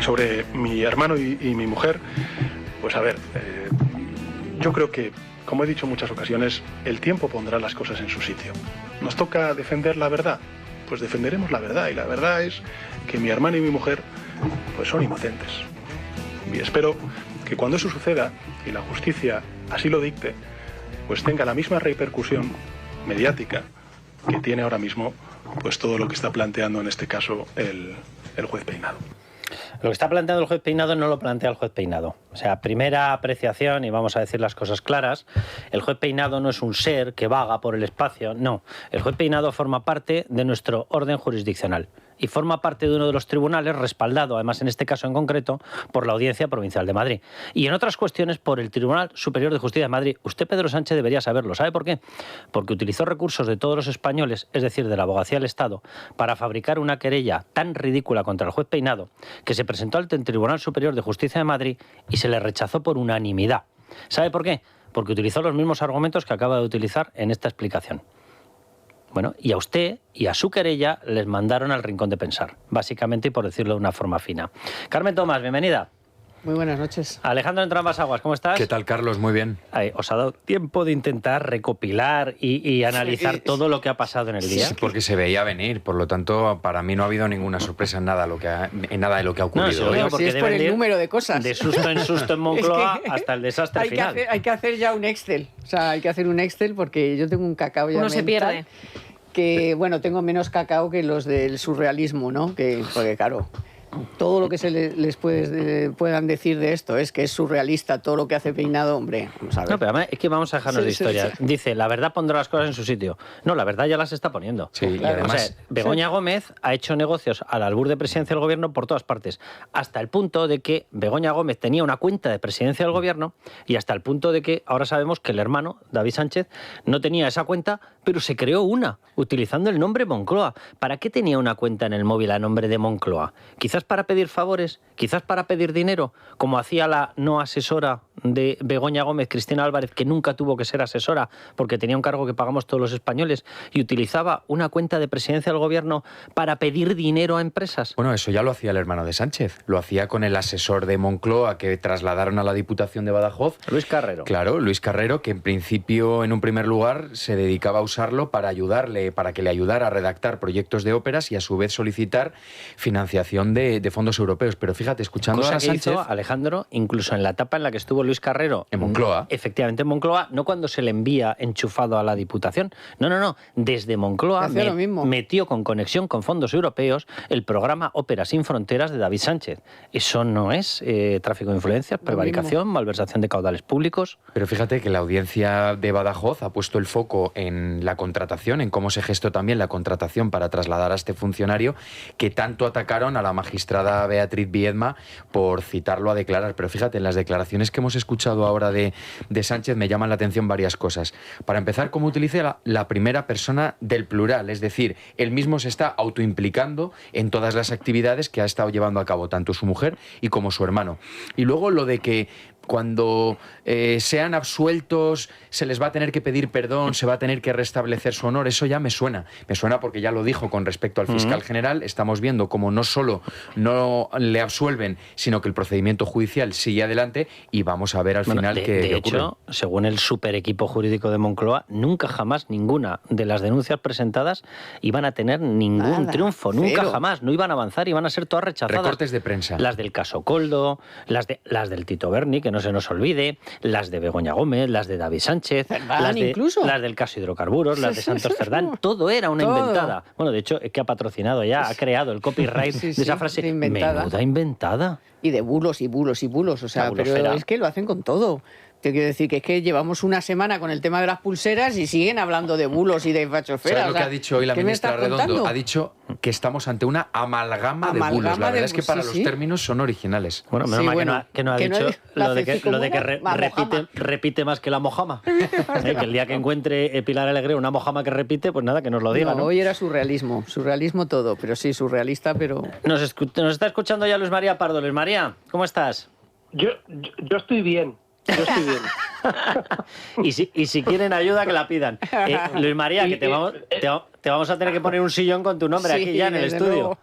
sobre mi hermano y mi mujer, pues a ver, yo creo que, como he dicho en muchas ocasiones, el tiempo pondrá las cosas en su sitio. ¿Nos toca defender la verdad? Pues defenderemos la verdad, y la verdad es que mi hermano y mi mujer pues son inocentes. Y espero que cuando eso suceda, y la justicia así lo dicte, pues tenga la misma repercusión mediática que tiene ahora mismo pues todo lo que está planteando en este caso el juez Peinado. Lo que está planteando el juez Peinado no lo plantea el juez Peinado. O sea, primera apreciación, y vamos a decir las cosas claras, el juez Peinado no es un ser que vaga por el espacio, no. El juez Peinado forma parte de nuestro orden jurisdiccional y forma parte de uno de los tribunales respaldado, además en este caso en concreto, por la Audiencia Provincial de Madrid. Y en otras cuestiones por el Tribunal Superior de Justicia de Madrid. Usted, Pedro Sánchez, debería saberlo. ¿Sabe por qué? Porque utilizó recursos de todos los españoles, es decir, de la Abogacía del Estado, para fabricar una querella tan ridícula contra el juez Peinado que se presentó ante el Tribunal Superior de Justicia de Madrid y se le rechazó por unanimidad. ¿Sabe por qué? Porque utilizó los mismos argumentos que acaba de utilizar en esta explicación. Bueno, y a usted y a su querella les mandaron al rincón de pensar, básicamente, y por decirlo de una forma fina. Carmen Tomás, bienvenida. Muy buenas noches. Alejandro Entre Ambas Aguas, ¿cómo estás? ¿Qué tal, Carlos? Muy bien. ¿Os ha dado tiempo de intentar recopilar y analizar todo lo que ha pasado en el día? Sí, porque se veía venir, por lo tanto, para mí no ha habido ninguna sorpresa en nada de lo que ha ocurrido. No, hoy. Porque es por el número de cosas. De susto en susto en Moncloa hasta el desastre final. Hay que hacer ya un Excel. O sea, hay que hacer un Excel porque yo tengo un cacao ya Uno se pierde. Que, bueno, tengo menos cacao que los del surrealismo, ¿no? Porque, claro, todo lo que les puedan decir de esto es que es surrealista todo lo que hace Peinado, hombre, vamos a ver. No, pero además es que vamos a dejarnos de historia. Sí. Dice, la verdad pondrá las cosas en su sitio. No, la verdad ya las está poniendo. Sí, claro. Y además... O sea, Begoña Gómez ha hecho negocios al albur de presidencia del gobierno por todas partes, hasta el punto de que Begoña Gómez tenía una cuenta de presidencia del gobierno y hasta el punto de que ahora sabemos que el hermano, David Sánchez, no tenía esa cuenta, pero se creó una, utilizando el nombre Moncloa. ¿Para qué tenía una cuenta en el móvil a nombre de Moncloa? Quizás para pedir favores, quizás para pedir dinero, como hacía la no asesora de Begoña Gómez, Cristina Álvarez, que nunca tuvo que ser asesora porque tenía un cargo que pagamos todos los españoles y utilizaba una cuenta de presidencia del gobierno para pedir dinero a empresas. Bueno, eso ya lo hacía el hermano de Sánchez. Lo hacía con el asesor de Moncloa que trasladaron a la Diputación de Badajoz. Luis Carrero. Claro, Luis Carrero, que en principio, en un primer lugar, se dedicaba a usarlo para que le ayudara a redactar proyectos de óperas y a su vez solicitar financiación de fondos europeos. Pero fíjate, escuchando cosa a que Sánchez... hizo Alejandro, incluso en la etapa en la que estuvo Luis Carrero... En Moncloa. Efectivamente, en Moncloa, no cuando se le envía enchufado a la Diputación. No. Desde Moncloa metió con conexión con fondos europeos el programa Óperas sin Fronteras de David Sánchez. Eso no es tráfico de influencias, prevaricación, malversación de caudales públicos. Pero fíjate que la Audiencia de Badajoz ha puesto el foco en la contratación, en cómo se gestó también la contratación para trasladar a este funcionario que tanto atacaron a la magistrada Beatriz Viedma por citarlo a declarar. Pero fíjate, en las declaraciones que hemos escuchado ahora de Sánchez me llaman la atención varias cosas. Para empezar, cómo utiliza la primera persona del plural, es decir, él mismo se está autoimplicando en todas las actividades que ha estado llevando a cabo tanto su mujer y como su hermano. Y luego lo de que cuando sean absueltos se les va a tener que pedir perdón, se va a tener que restablecer su honor, eso ya me suena. Me suena porque ya lo dijo con respecto al fiscal general. Estamos viendo cómo no solo no le absuelven, sino que el procedimiento judicial sigue adelante y vamos a ver al final qué ocurre. De hecho, según el super equipo jurídico de Moncloa, nunca jamás ninguna de las denuncias presentadas iban a tener ningún triunfo, nunca jamás, no iban a avanzar, iban a ser todas rechazadas. Recortes de prensa. Las del caso Coldo, las del Tito Berni, que no se nos olvide, las de Begoña Gómez, las de David Sánchez, las del caso Hidrocarburos, las de Santos Cerdán, todo era una inventada. Bueno, de hecho, es que ha patrocinado ya, ha creado el copyright de esa frase. Menuda inventada. Y de bulos y bulos y bulos, o sea, pero es que lo hacen con todo. Te quiero decir que es que llevamos una semana con el tema de las pulseras y siguen hablando de bulos y de fachosfera. ¿Sabes lo que ha dicho hoy la ministra Redondo? Ha dicho que estamos ante una amalgama de bulos. La verdad es que para los términos son originales. Bueno, menos mal que no ha dicho lo de que repite más que la mojama. Que el día que encuentre Pilar Alegre una mojama que repite, pues nada, que nos lo diga, ¿no? Hoy era surrealismo todo, pero sí, surrealista, pero... Nos está escuchando ya Luis María Pardo. Luis María, ¿cómo estás? Yo estoy bien. Yo estoy bien. y si quieren ayuda, que la pidan. Luis María, que te vamos a tener que poner un sillón con tu nombre aquí ya en el estudio.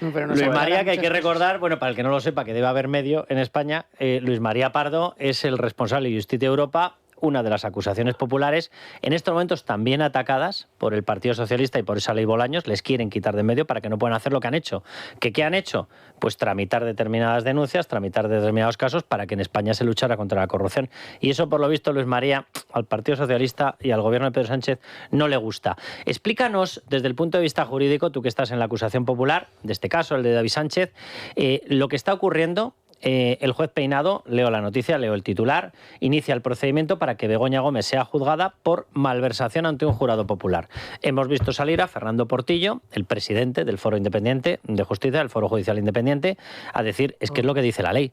Pero no Luis sabe María, nada, que hay que muchas recordar, bueno, para el que no lo sepa, que debe haber medio en España, Luis María Pardo es el responsable de Justicia Europa, una de las acusaciones populares, en estos momentos también atacadas por el Partido Socialista y por esa ley Bolaños, les quieren quitar de en medio para que no puedan hacer lo que han hecho. ¿Qué han hecho? Pues tramitar determinadas denuncias, tramitar determinados casos para que en España se luchara contra la corrupción. Y eso, por lo visto, Luis María, al Partido Socialista y al gobierno de Pedro Sánchez no le gusta. Explícanos, desde el punto de vista jurídico, tú que estás en la acusación popular, de este caso, el de David Sánchez, lo que está ocurriendo. El juez Peinado, leo la noticia, leo el titular, inicia el procedimiento para que Begoña Gómez sea juzgada por malversación ante un jurado popular. Hemos visto salir a Fernando Portillo, el presidente del Foro Independiente de Justicia, del Foro Judicial Independiente, a decir, es que es lo que dice la ley.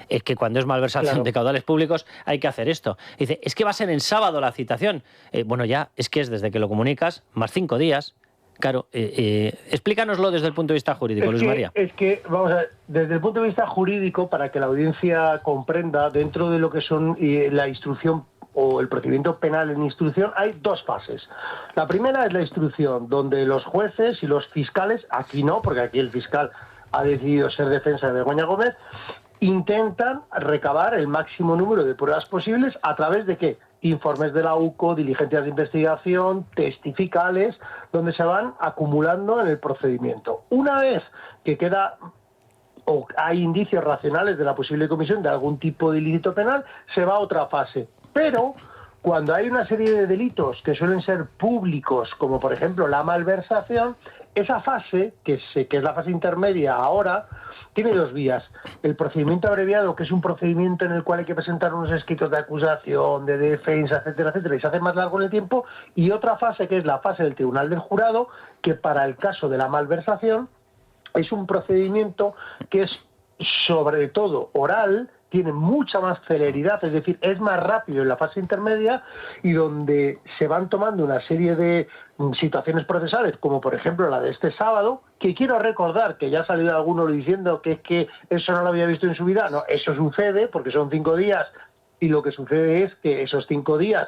Es que cuando es malversación de caudales públicos hay que hacer esto. Dice, es que va a ser en sábado la citación. Bueno, ya, es que es desde que lo comunicas, más 5 días. Claro, explícanoslo desde el punto de vista jurídico, Luis María. Es que, vamos a ver, desde el punto de vista jurídico, para que la audiencia comprenda, dentro de lo que son la instrucción o el procedimiento penal en instrucción, hay 2 fases. La primera es la instrucción, donde los jueces y los fiscales, aquí no, porque aquí el fiscal ha decidido ser defensa de Begoña Gómez, intentan recabar el máximo número de pruebas posibles a través de ¿qué? Informes de la UCO, diligencias de investigación, testificales, donde se van acumulando en el procedimiento. Una vez que queda o hay indicios racionales de la posible comisión de algún tipo de ilícito penal, se va a otra fase. Pero cuando hay una serie de delitos que suelen ser públicos, como por ejemplo la malversación, esa fase, que es la fase intermedia ahora, tiene 2 vías. El procedimiento abreviado, que es un procedimiento en el cual hay que presentar unos escritos de acusación, de defensa, etcétera, etcétera, y se hace más largo en el tiempo, y otra fase, que es la fase del Tribunal del Jurado, que para el caso de la malversación es un procedimiento que es sobre todo oral, tiene mucha más celeridad, es decir, es más rápido en la fase intermedia y donde se van tomando una serie de situaciones procesales, como por ejemplo la de este sábado, que quiero recordar que ya ha salido alguno diciendo que es que eso no lo había visto en su vida. No, eso sucede porque son 5 días y lo que sucede es que esos 5 días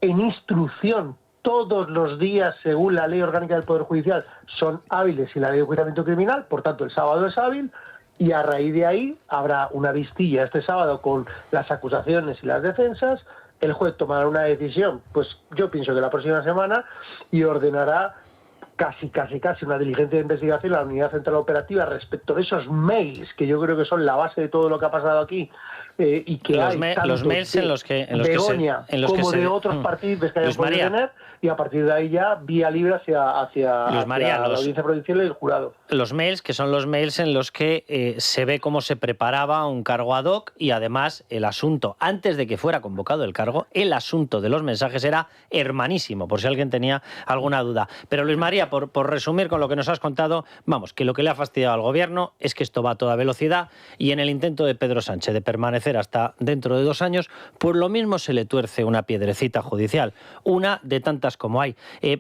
en instrucción todos los días, según la Ley Orgánica del Poder Judicial, son hábiles y la Ley de Enjuiciamiento Criminal, por tanto el sábado es hábil. Y a raíz de ahí habrá una vistilla este sábado con las acusaciones y las defensas. El juez tomará una decisión, pues yo pienso que la próxima semana, y ordenará casi una diligencia de investigación a la Unidad Central Operativa respecto de esos mails, que yo creo que son la base de todo lo que ha pasado aquí, y que los mails en los que Begoña como de otros partidos que hayan podido tener, y a partir de ahí ya vía libre hacia la audiencia provincial y el jurado. Los mails, que son los mails en los que se ve cómo se preparaba un cargo ad hoc, y además el asunto, antes de que fuera convocado el cargo, el asunto de los mensajes era hermanísimo, por si alguien tenía alguna duda. Pero Luis María, por resumir con lo que nos has contado, vamos, que lo que le ha fastidiado al gobierno es que esto va a toda velocidad, y en el intento de Pedro Sánchez de permanecer hasta dentro de 2 años, pues lo mismo se le tuerce una piedrecita judicial, una de tantas como hay.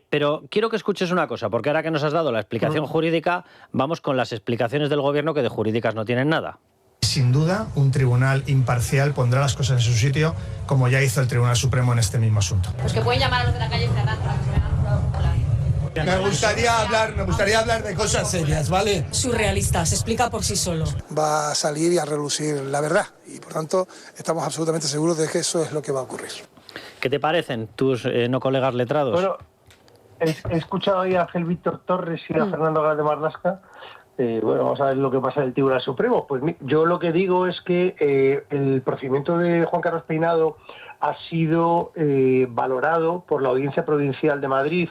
Pero quiero que escuches una cosa, porque ahora que nos has dado la explicación jurídica, vamos con las explicaciones del gobierno, que de jurídicas no tienen nada. Sin duda, un tribunal imparcial pondrá las cosas en su sitio, como ya hizo el Tribunal Supremo en este mismo asunto. Pues que pueden llamar a los de la calle Ferran para que se vean jurado popular. Me gustaría hablar de cosas serias, ¿vale? Surrealista, se explica por sí solo. Va a salir y a relucir la verdad, y por tanto estamos absolutamente seguros de que eso es lo que va a ocurrir. ¿Qué te parecen tus no colegas letrados? Bueno, he escuchado ahí a Ángel Víctor Torres y a Fernando Gálvez de Marlasca. Bueno, vamos a ver lo que pasa en el Tribunal Supremo. Pues yo lo que digo es que el procedimiento de Juan Carlos Peinado ha sido valorado por la Audiencia Provincial de Madrid.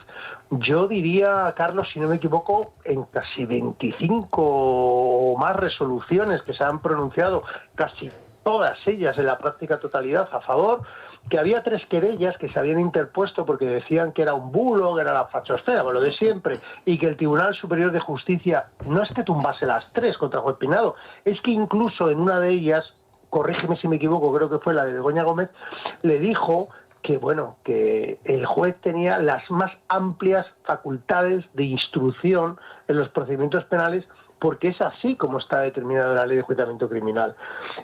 Yo diría, Carlos, si no me equivoco, en casi 25 o más resoluciones que se han pronunciado, casi todas ellas en la práctica totalidad a favor, que había 3 querellas que se habían interpuesto porque decían que era un bulo, que era la fachosfera, lo de siempre, y que el Tribunal Superior de Justicia no es que tumbase las 3 contra Juez Peinado, es que incluso en una de ellas, corrígeme si me equivoco, creo que fue la de Begoña Gómez, le dijo que bueno, que el juez tenía las más amplias facultades de instrucción en los procedimientos penales, porque es así como está determinada la Ley de Enjuiciamiento Criminal.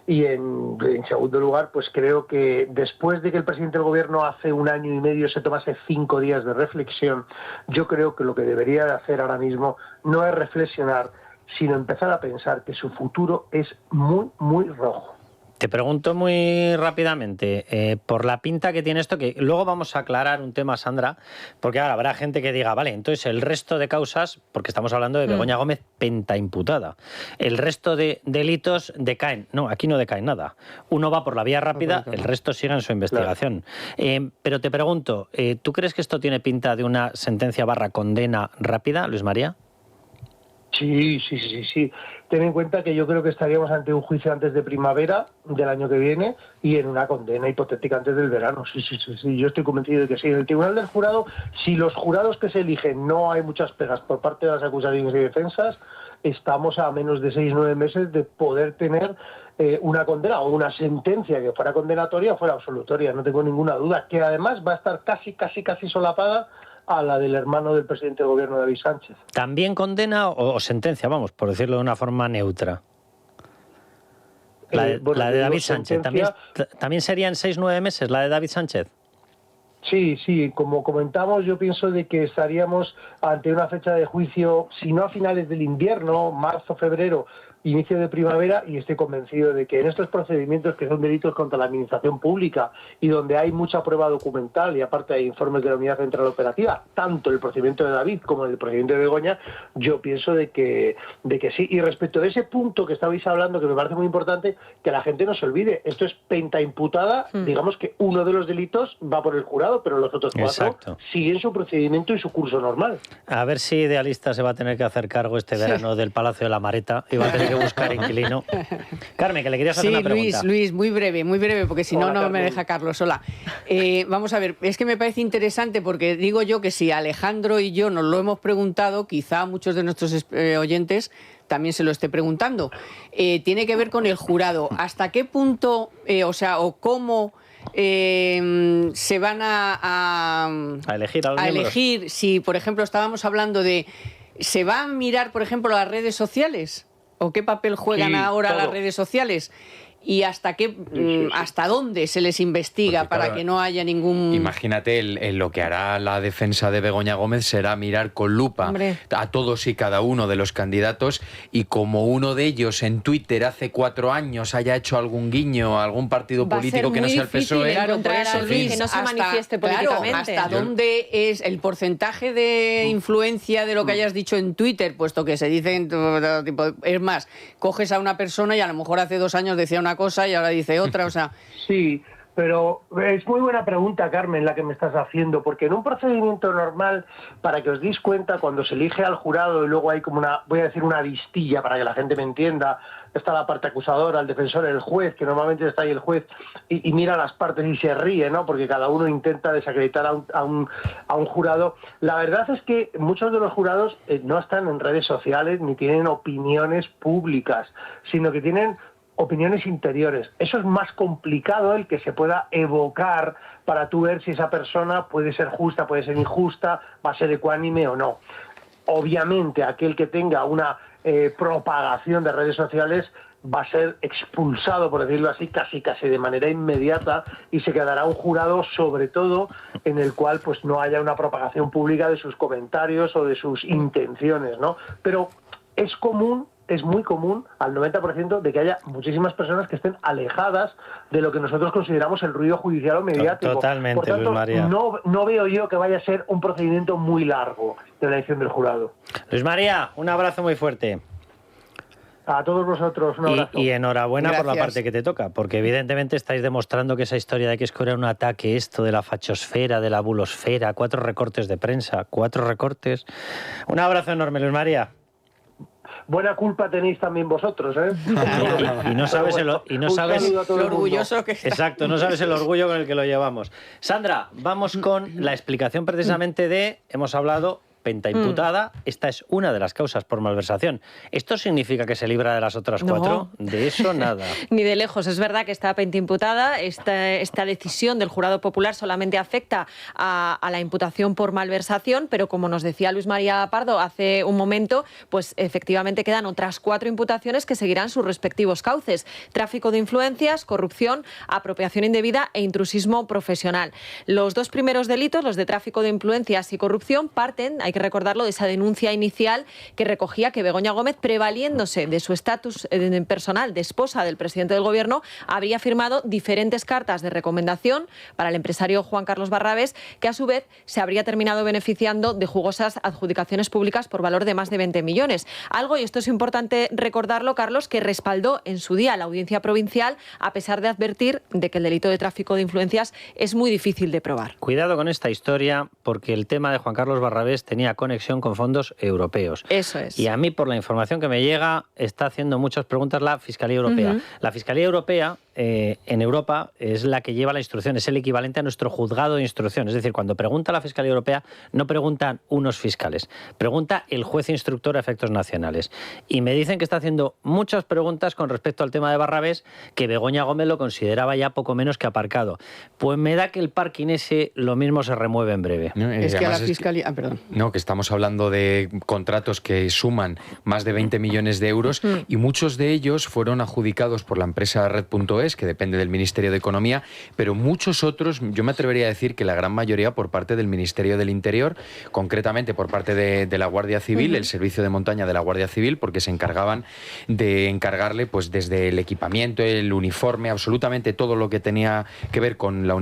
Y en segundo lugar, pues creo que después de que el presidente del Gobierno hace 1 año y medio se tomase 5 días de reflexión, yo creo que lo que debería de hacer ahora mismo no es reflexionar, sino empezar a pensar que su futuro es muy, muy rojo. Te pregunto muy rápidamente, por la pinta que tiene esto, que luego vamos a aclarar un tema, Sandra, porque ahora habrá gente que diga, vale, entonces el resto de causas, porque estamos hablando de Begoña Gómez pentaimputada, el resto de delitos decaen. No, aquí no decae nada. Uno va por la vía rápida, el resto sigue en su investigación. Claro. Pero te pregunto, ¿tú crees que esto tiene pinta de una sentencia / condena rápida, Luis María? Sí. Ten en cuenta que yo creo que estaríamos ante un juicio antes de primavera del año que viene y en una condena hipotética antes del verano. Sí. Yo estoy convencido de que sí. En el Tribunal del Jurado, si los jurados que se eligen no hay muchas pegas por parte de las acusaciones y defensas, estamos a menos de 6-9 meses de poder tener una condena o una sentencia que fuera condenatoria o fuera absolutoria. No tengo ninguna duda. Que además va a estar casi solapada a la del hermano del presidente del gobierno, David Sánchez. ¿También condena o sentencia, vamos, por decirlo de una forma neutra? La de David Sánchez, ¿también serían 6-9 meses la de David Sánchez? Sí, como comentamos, yo pienso de que estaríamos ante una fecha de juicio, si no a finales del invierno, marzo, febrero, inicio de primavera, y estoy convencido de que en estos procedimientos que son delitos contra la administración pública y donde hay mucha prueba documental y aparte hay informes de la Unidad Central Operativa, tanto el procedimiento de David como el procedimiento de Begoña, yo pienso de que sí. Y respecto de ese punto que estabais hablando, que me parece muy importante, que la gente no se olvide, esto es pentaimputada, digamos que uno de los delitos va por el jurado, pero los otros 4 siguen su procedimiento y su curso normal. A ver si Idealista se va a tener que hacer cargo este verano del Palacio de la Mareta y va a tener que buscar inquilino. Carmen, que le querías hacer una pregunta. Luis, muy breve, porque si no me deja Carlos sola. Vamos a ver, es que me parece interesante porque digo yo que si Alejandro y yo nos lo hemos preguntado, quizá muchos de nuestros oyentes también se lo esté preguntando. Tiene que ver con el jurado. ¿Hasta qué punto, o cómo se van a elegir si, por ejemplo, estábamos hablando de... ¿Se va a mirar, por ejemplo, las redes sociales? ¿O qué papel juegan ahora las redes sociales? ¿Y hasta dónde se les investiga para que no haya ningún...? Imagínate, lo que hará la defensa de Begoña Gómez será mirar con lupa a todos y cada uno de los candidatos, y como uno de ellos en Twitter hace 4 años haya hecho algún guiño a algún partido político que no sea el PSOE... Encontrar a alguien que no se manifieste políticamente. ¿Hasta dónde es el porcentaje de influencia de lo que hayas dicho en Twitter? Puesto que se dicen... Es más, coges a una persona y a lo mejor hace 2 años decía una cosa y ahora dice otra, o sea... Sí, pero es muy buena pregunta, Carmen, la que me estás haciendo, porque en un procedimiento normal, para que os deis cuenta, cuando se elige al jurado y luego hay como una listilla para que la gente me entienda, está la parte acusadora, el defensor, el juez, que normalmente está ahí el juez y mira las partes y se ríe, ¿no? Porque cada uno intenta desacreditar a un jurado. La verdad es que muchos de los jurados no están en redes sociales ni tienen opiniones públicas, sino que tienen opiniones interiores. Eso es más complicado, el que se pueda evocar para tú ver si esa persona puede ser justa, puede ser injusta, va a ser ecuánime o no. Obviamente, aquel que tenga una propagación de redes sociales va a ser expulsado, por decirlo así, casi de manera inmediata, y se quedará un jurado, sobre todo, en el cual pues no haya una propagación pública de sus comentarios o de sus intenciones, ¿no? Pero es muy común, al 90%, de que haya muchísimas personas que estén alejadas de lo que nosotros consideramos el ruido judicial o mediático. Totalmente, por tanto, Luis María. No veo yo que vaya a ser un procedimiento muy largo de la elección del jurado. Luis María, un abrazo muy fuerte. A todos vosotros, un abrazo. Y enhorabuena Gracias. por la parte que te toca, porque evidentemente estáis demostrando que esa historia de que es que era un ataque, esto de la fachosfera, de la bulosfera, 4 recortes de prensa, 4 recortes... Un abrazo enorme, Luis María. Buena culpa tenéis también vosotros, ¿eh? Y no sabes lo orgulloso que está. Exacto, no sabes el orgullo con el que lo llevamos. Sandra, vamos con la explicación precisamente de, hemos hablado, pentaimputada, esta es una de las causas por malversación. ¿Esto significa que se libra de las otras 4? No. De eso nada. Ni de lejos. Es verdad que está pentaimputada. Esta decisión del jurado popular solamente afecta a la imputación por malversación, pero como nos decía Luis María Pardo hace un momento, pues efectivamente quedan otras 4 imputaciones que seguirán sus respectivos cauces: tráfico de influencias, corrupción, apropiación indebida e intrusismo profesional. Los 2 primeros delitos, los de tráfico de influencias y corrupción, parten, hay hay que recordarlo, de esa denuncia inicial que recogía que Begoña Gómez, prevaliéndose de su estatus personal de esposa del presidente del Gobierno, habría firmado diferentes cartas de recomendación para el empresario Juan Carlos Barrabés, que a su vez se habría terminado beneficiando de jugosas adjudicaciones públicas por valor de más de 20 millones. Algo, y esto es importante recordarlo, Carlos, que respaldó en su día la Audiencia Provincial, a pesar de advertir de que el delito de tráfico de influencias es muy difícil de probar. Cuidado con esta historia, porque el tema de Juan Carlos Barrabés tenía conexión con fondos europeos. Eso es. Y a mí, por la información que me llega, está haciendo muchas preguntas la Fiscalía Europea. La Fiscalía Europea en Europa es la que lleva la instrucción, es el equivalente a nuestro juzgado de instrucción. Es decir, cuando pregunta la Fiscalía Europea, no preguntan unos fiscales, pregunta el juez instructor a efectos nacionales. Y me dicen que está haciendo muchas preguntas con respecto al tema de Barrabés, que Begoña Gómez lo consideraba ya poco menos que aparcado. Pues me da que el parking ese lo mismo se remueve en breve. No, es que a la Fiscalía... perdón. No, que estamos hablando de contratos que suman más de 20 millones de euros y muchos de ellos fueron adjudicados por la empresa Red.es, que depende del Ministerio de Economía, pero muchos otros, yo me atrevería a decir que la gran mayoría por parte del Ministerio del Interior, concretamente por parte de la Guardia Civil, el servicio de montaña de la Guardia Civil, porque se encargaban de encargarle pues desde el equipamiento, el uniforme, absolutamente todo lo que tenía que ver con la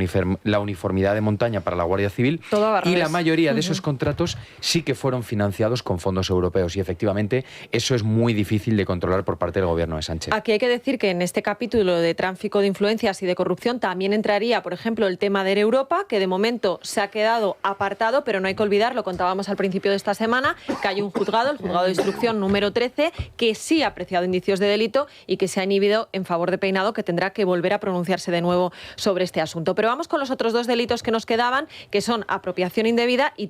uniformidad de montaña para la Guardia Civil, y la mayoría de esos contratos sí que fueron financiados con fondos europeos, y efectivamente eso es muy difícil de controlar por parte del Gobierno de Sánchez. Aquí hay que decir que en este capítulo de tráfico de influencias y de corrupción también entraría, por ejemplo, el tema de Europa, que de momento se ha quedado apartado, pero no hay que olvidar, lo contábamos al principio de esta semana, que hay un juzgado, el juzgado de instrucción número 13, que sí ha apreciado indicios de delito y que se ha inhibido en favor de Peinado, que tendrá que volver a pronunciarse de nuevo sobre este asunto. Pero vamos con los otros dos delitos que nos quedaban, que son apropiación indebida y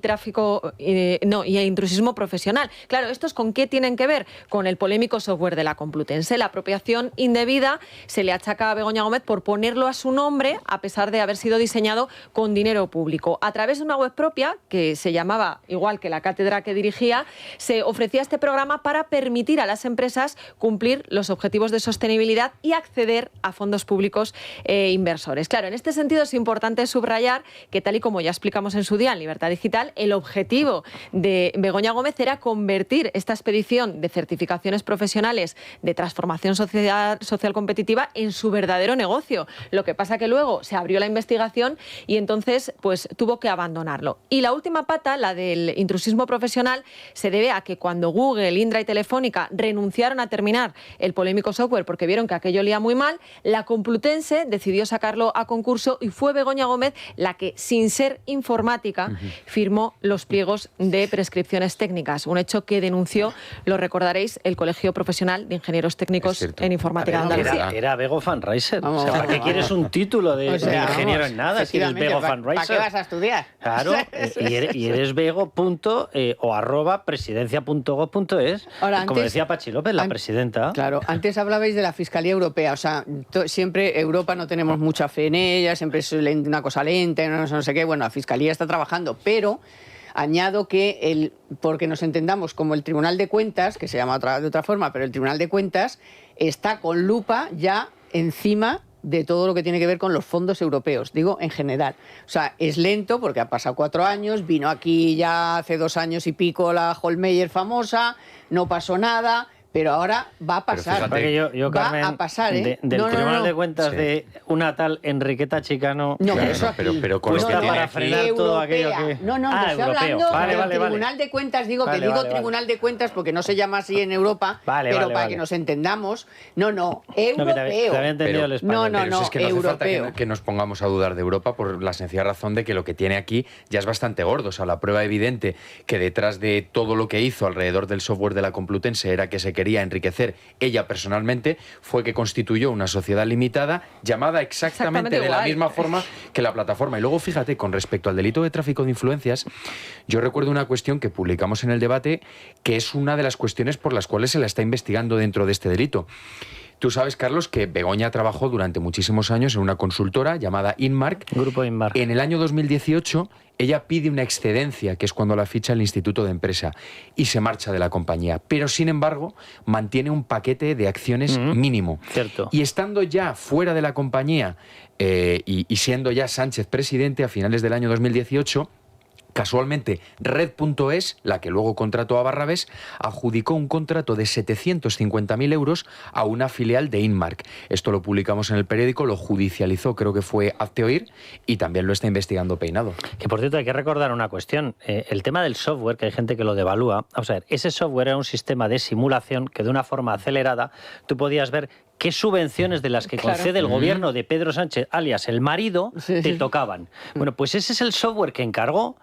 y intrusismo profesional. Claro, ¿estos con qué tienen que ver? Con el polémico software de la Complutense. La apropiación indebida se le achaca a Begoña Gómez por ponerlo a su nombre, a pesar de haber sido diseñado con dinero público. A través de una web propia, que se llamaba igual que la cátedra que dirigía, se ofrecía este programa para permitir a las empresas cumplir los objetivos de sostenibilidad y acceder a fondos públicos e inversores. Claro, en este sentido es importante subrayar que, tal y como ya explicamos en su día en Libertad Digital, el objetivo de Begoña Gómez era convertir esta expedición de certificaciones profesionales de transformación social competitiva en su verdadero negocio. Lo que pasa que luego se abrió la investigación y entonces pues tuvo que abandonarlo. Y la última pata, la del intrusismo profesional, se debe a que cuando Google, Indra y Telefónica renunciaron a terminar el polémico software porque vieron que aquello olía muy mal, la Complutense decidió sacarlo a concurso y fue Begoña Gómez la que, sin ser informática, firmó los pliegos de prescripciones técnicas, un hecho que denunció, lo recordaréis, el Colegio Profesional de Ingenieros Técnicos en Informática de Andalucía. Era Bego Fundraiser. O sea, ¿para qué quieres un título de ingeniero en nada si eres Bego Fundraiser? ¿Para qué vas a estudiar? Claro, y eres bego o @presidencia.gov.es, como decía Pachi López, la presidenta. Claro, antes hablabais de la Fiscalía Europea, o sea, siempre Europa no tenemos mucha fe en ella, siempre es una cosa lenta, no sé qué, bueno, la Fiscalía está trabajando, pero añado que, porque nos entendamos, como el Tribunal de Cuentas, que se llama de otra forma, pero el Tribunal de Cuentas está con lupa ya encima de todo lo que tiene que ver con los fondos europeos, digo en general. O sea, es lento porque ha pasado 4 años, vino aquí ya hace 2 años y pico la Holmeyer famosa, no pasó nada, pero ahora va a pasar. Yo, Carmen, va a pasar, ¿eh? Del Tribunal de Cuentas de una tal Enriqueta Chicano. No, claro, eso pero con lo que tiene para aquí, frenar todo aquello que... No, estoy hablando del Tribunal de Cuentas, digo Tribunal de Cuentas porque no se llama así en Europa, pero para que nos entendamos, europeo. Te había entendido el español. Pero es que no hace falta que nos pongamos a dudar de Europa por la sencilla razón de que lo que tiene aquí ya es bastante gordo. O sea, la prueba evidente que detrás de todo lo que hizo alrededor del software de la Complutense era que se quería enriquecer ella personalmente, fue que constituyó una sociedad limitada llamada exactamente de la misma forma que la plataforma. Y luego, fíjate, con respecto al delito de tráfico de influencias, yo recuerdo una cuestión que publicamos en el debate, que es una de las cuestiones por las cuales se la está investigando dentro de este delito. Tú sabes, Carlos, que Begoña trabajó durante muchísimos años en una consultora llamada Inmark. Grupo Inmark. En el año 2018, ella pide una excedencia, que es cuando la ficha el Instituto de Empresa, y se marcha de la compañía. Pero, sin embargo, mantiene un paquete de acciones mínimo. Cierto. Y estando ya fuera de la compañía y siendo ya Sánchez presidente a finales del año 2018, Casualmente, Red.es, la que luego contrató a Barrabés, adjudicó un contrato de 750.000 euros a una filial de Inmark. Esto lo publicamos en el periódico, lo judicializó, creo que fue Hazte Oír, y también lo está investigando Peinado. Que por cierto hay que recordar una cuestión. El tema del software, que hay gente que lo devalúa. Vamos a ver, ese software era un sistema de simulación que de una forma acelerada tú podías ver qué subvenciones de las que concede el gobierno de Pedro Sánchez, alias el marido, te tocaban. Bueno, pues ese es el software que encargó,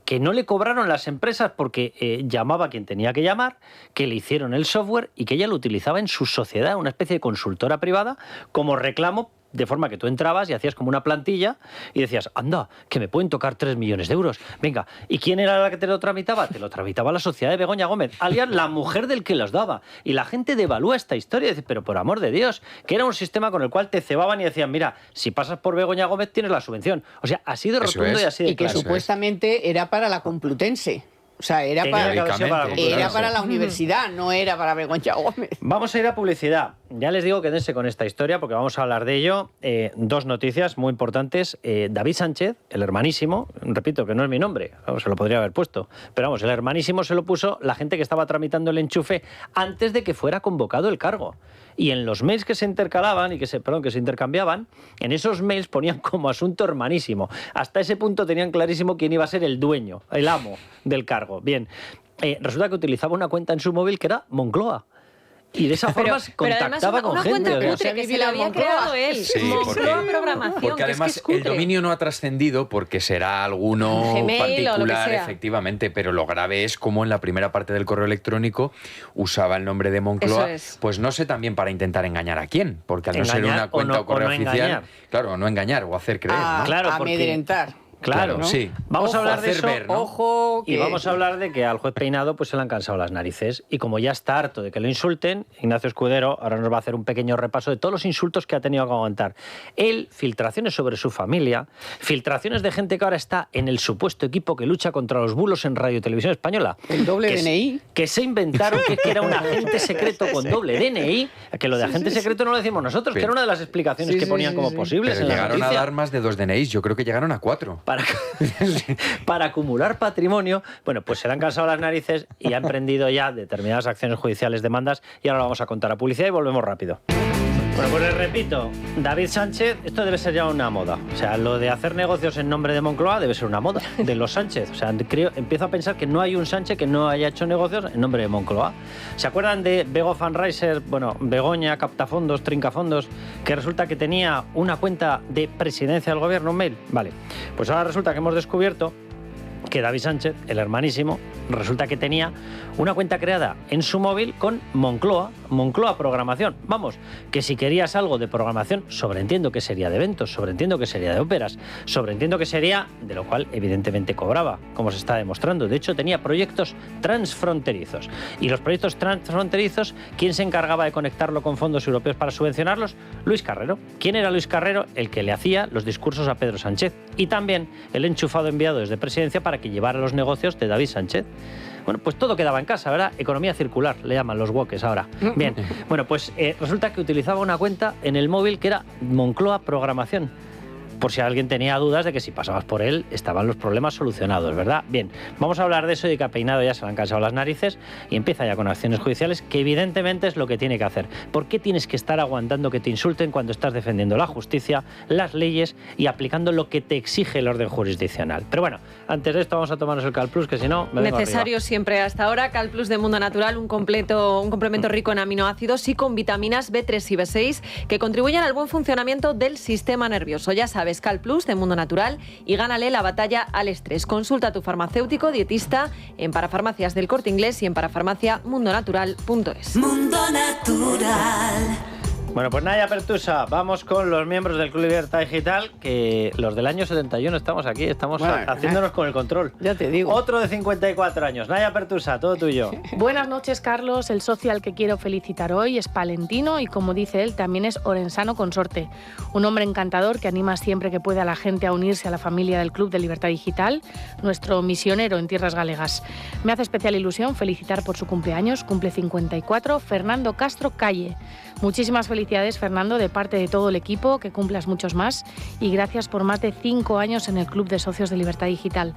que no le cobraron las empresas porque llamaba a quien tenía que llamar, que le hicieron el software y que ella lo utilizaba en su sociedad, una especie de consultora privada, como reclamo, de forma que tú entrabas y hacías como una plantilla y decías, anda, que me pueden tocar 3 millones de euros. Venga, ¿y quién era la que te lo tramitaba? Te lo tramitaba la sociedad de Begoña Gómez, alias la mujer del que los daba. Y la gente devalúa esta historia y dice, pero por amor de Dios, que era un sistema con el cual te cebaban y decían, mira, si pasas por Begoña Gómez tienes la subvención. O sea, así de rotundo y así de claro. Y que supuestamente era para la Complutense. O sea, era para la universidad, no era para Begoña Gómez. Vamos a ir a publicidad. Ya les digo, quédense con esta historia porque vamos a hablar de ello. 2 noticias muy importantes. David Sánchez, el hermanísimo, repito que no es mi nombre, se lo podría haber puesto, pero vamos, el hermanísimo se lo puso la gente que estaba tramitando el enchufe antes de que fuera convocado el cargo. Y en los mails que se intercalaban y que se intercambiaban, en esos mails ponían como asunto hermanísimo. Hasta ese punto tenían clarísimo quién iba a ser el dueño, el amo del cargo. Bien, resulta que utilizaba una cuenta en su móvil que era Moncloa. Y de esa forma contactaba con gente. Una cuenta cutre que se la había creado él. Sí, Moncloa Programación. Porque además el dominio no ha trascendido porque será alguno Gmail particular, efectivamente, pero lo grave es cómo en la primera parte del correo electrónico usaba el nombre de Moncloa. Pues no sé también para intentar engañar a quién, porque al no ser una cuenta o correo oficial, claro, no engañar o hacer creer. ¿no? Claro, amedrentar. Claro, ¿no? Sí. Vamos a hablar de eso, ver, ¿no? Ojo, y vamos a hablar de que al juez Peinado pues se le han cansado las narices. Y como ya está harto de que lo insulten, Ignacio Escudero ahora nos va a hacer un pequeño repaso de todos los insultos que ha tenido que aguantar. Él, filtraciones sobre su familia, filtraciones de gente que ahora está en el supuesto equipo que lucha contra los bulos en Radio y Televisión Española. El doble DNI. Que se inventaron que era un agente secreto con doble DNI, que lo de agente secreto no lo decimos nosotros, que era una de las explicaciones que ponían como posibles. Pero en la llegaron noticia. a dar más de 2 DNIs, yo creo que llegaron a 4. Para acumular patrimonio, bueno, pues se le han cansado las narices y ha emprendido ya determinadas acciones judiciales, demandas, y ahora lo vamos a contar a publicidad y volvemos rápido. Bueno, pues les repito, David Sánchez, esto debe ser ya una moda. O sea, lo de hacer negocios en nombre de Moncloa debe ser una moda, de los Sánchez. O sea, empiezo a pensar que no hay un Sánchez que no haya hecho negocios en nombre de Moncloa. ¿Se acuerdan de Bego Fundraiser, Begoña, Captafondos, Trincafondos, que resulta que tenía una cuenta de presidencia del gobierno, un mail? Vale, pues ahora resulta que hemos descubierto que David Sánchez, el hermanísimo, resulta que tenía una cuenta creada en su móvil con Moncloa Programación. Vamos, que si querías algo de programación, sobreentiendo que sería de eventos, sobreentiendo que sería de óperas, sobreentiendo que sería, de lo cual evidentemente cobraba, como se está demostrando. De hecho, tenía proyectos transfronterizos. Y los proyectos transfronterizos, ¿quién se encargaba de conectarlo con fondos europeos para subvencionarlos? Luis Carrero. ¿Quién era Luis Carrero? El que le hacía los discursos a Pedro Sánchez. Y también el enchufado enviado desde Presidencia para que llevara los negocios de David Sánchez. Bueno, pues todo quedaba en casa, ¿verdad? Economía circular, le llaman los woques ahora. Bien, bueno, pues resulta que utilizaba una cuenta en el móvil que era Moncloa Programación. Por si alguien tenía dudas de que si pasabas por él estaban los problemas solucionados, ¿verdad? Bien, vamos a hablar de eso y de que a Peinado ya se le han cansado las narices y empieza ya con acciones judiciales, que evidentemente es lo que tiene que hacer. ¿Por qué tienes que estar aguantando que te insulten cuando estás defendiendo la justicia, las leyes y aplicando lo que te exige el orden jurisdiccional? Pero bueno, antes de esto vamos a tomarnos el CalPlus, que si no me vengo necesario arriba. Siempre hasta ahora. CalPlus de Mundo Natural, un complemento rico en aminoácidos y con vitaminas B3 y B6 que contribuyen al buen funcionamiento del sistema nervioso. Ya sabes, CalPlus de Mundo Natural, y gánale la batalla al estrés. Consulta a tu farmacéutico dietista en Parafarmacias del Corte Inglés y en parafarmaciamundonatural.es. Mundo Natural. Bueno, pues Naya Pertusa, vamos con los miembros del Club Libertad Digital, que los del año 71 estamos aquí, haciéndonos con el control. Ya te digo. Otro de 54 años. Naya Pertusa, todo tuyo. Buenas noches, Carlos. El socio al que quiero felicitar hoy es palentino y, como dice él, también es orensano consorte. Un hombre encantador que anima siempre que puede a la gente a unirse a la familia del Club de Libertad Digital, nuestro misionero en tierras galegas. Me hace especial ilusión felicitar por su cumpleaños, cumple 54, Fernando Castro Calle. Muchísimas felicidades felicidades, Fernando, de parte de todo el equipo, que cumplas muchos más y gracias por más de 5 años en el Club de Socios de Libertad Digital.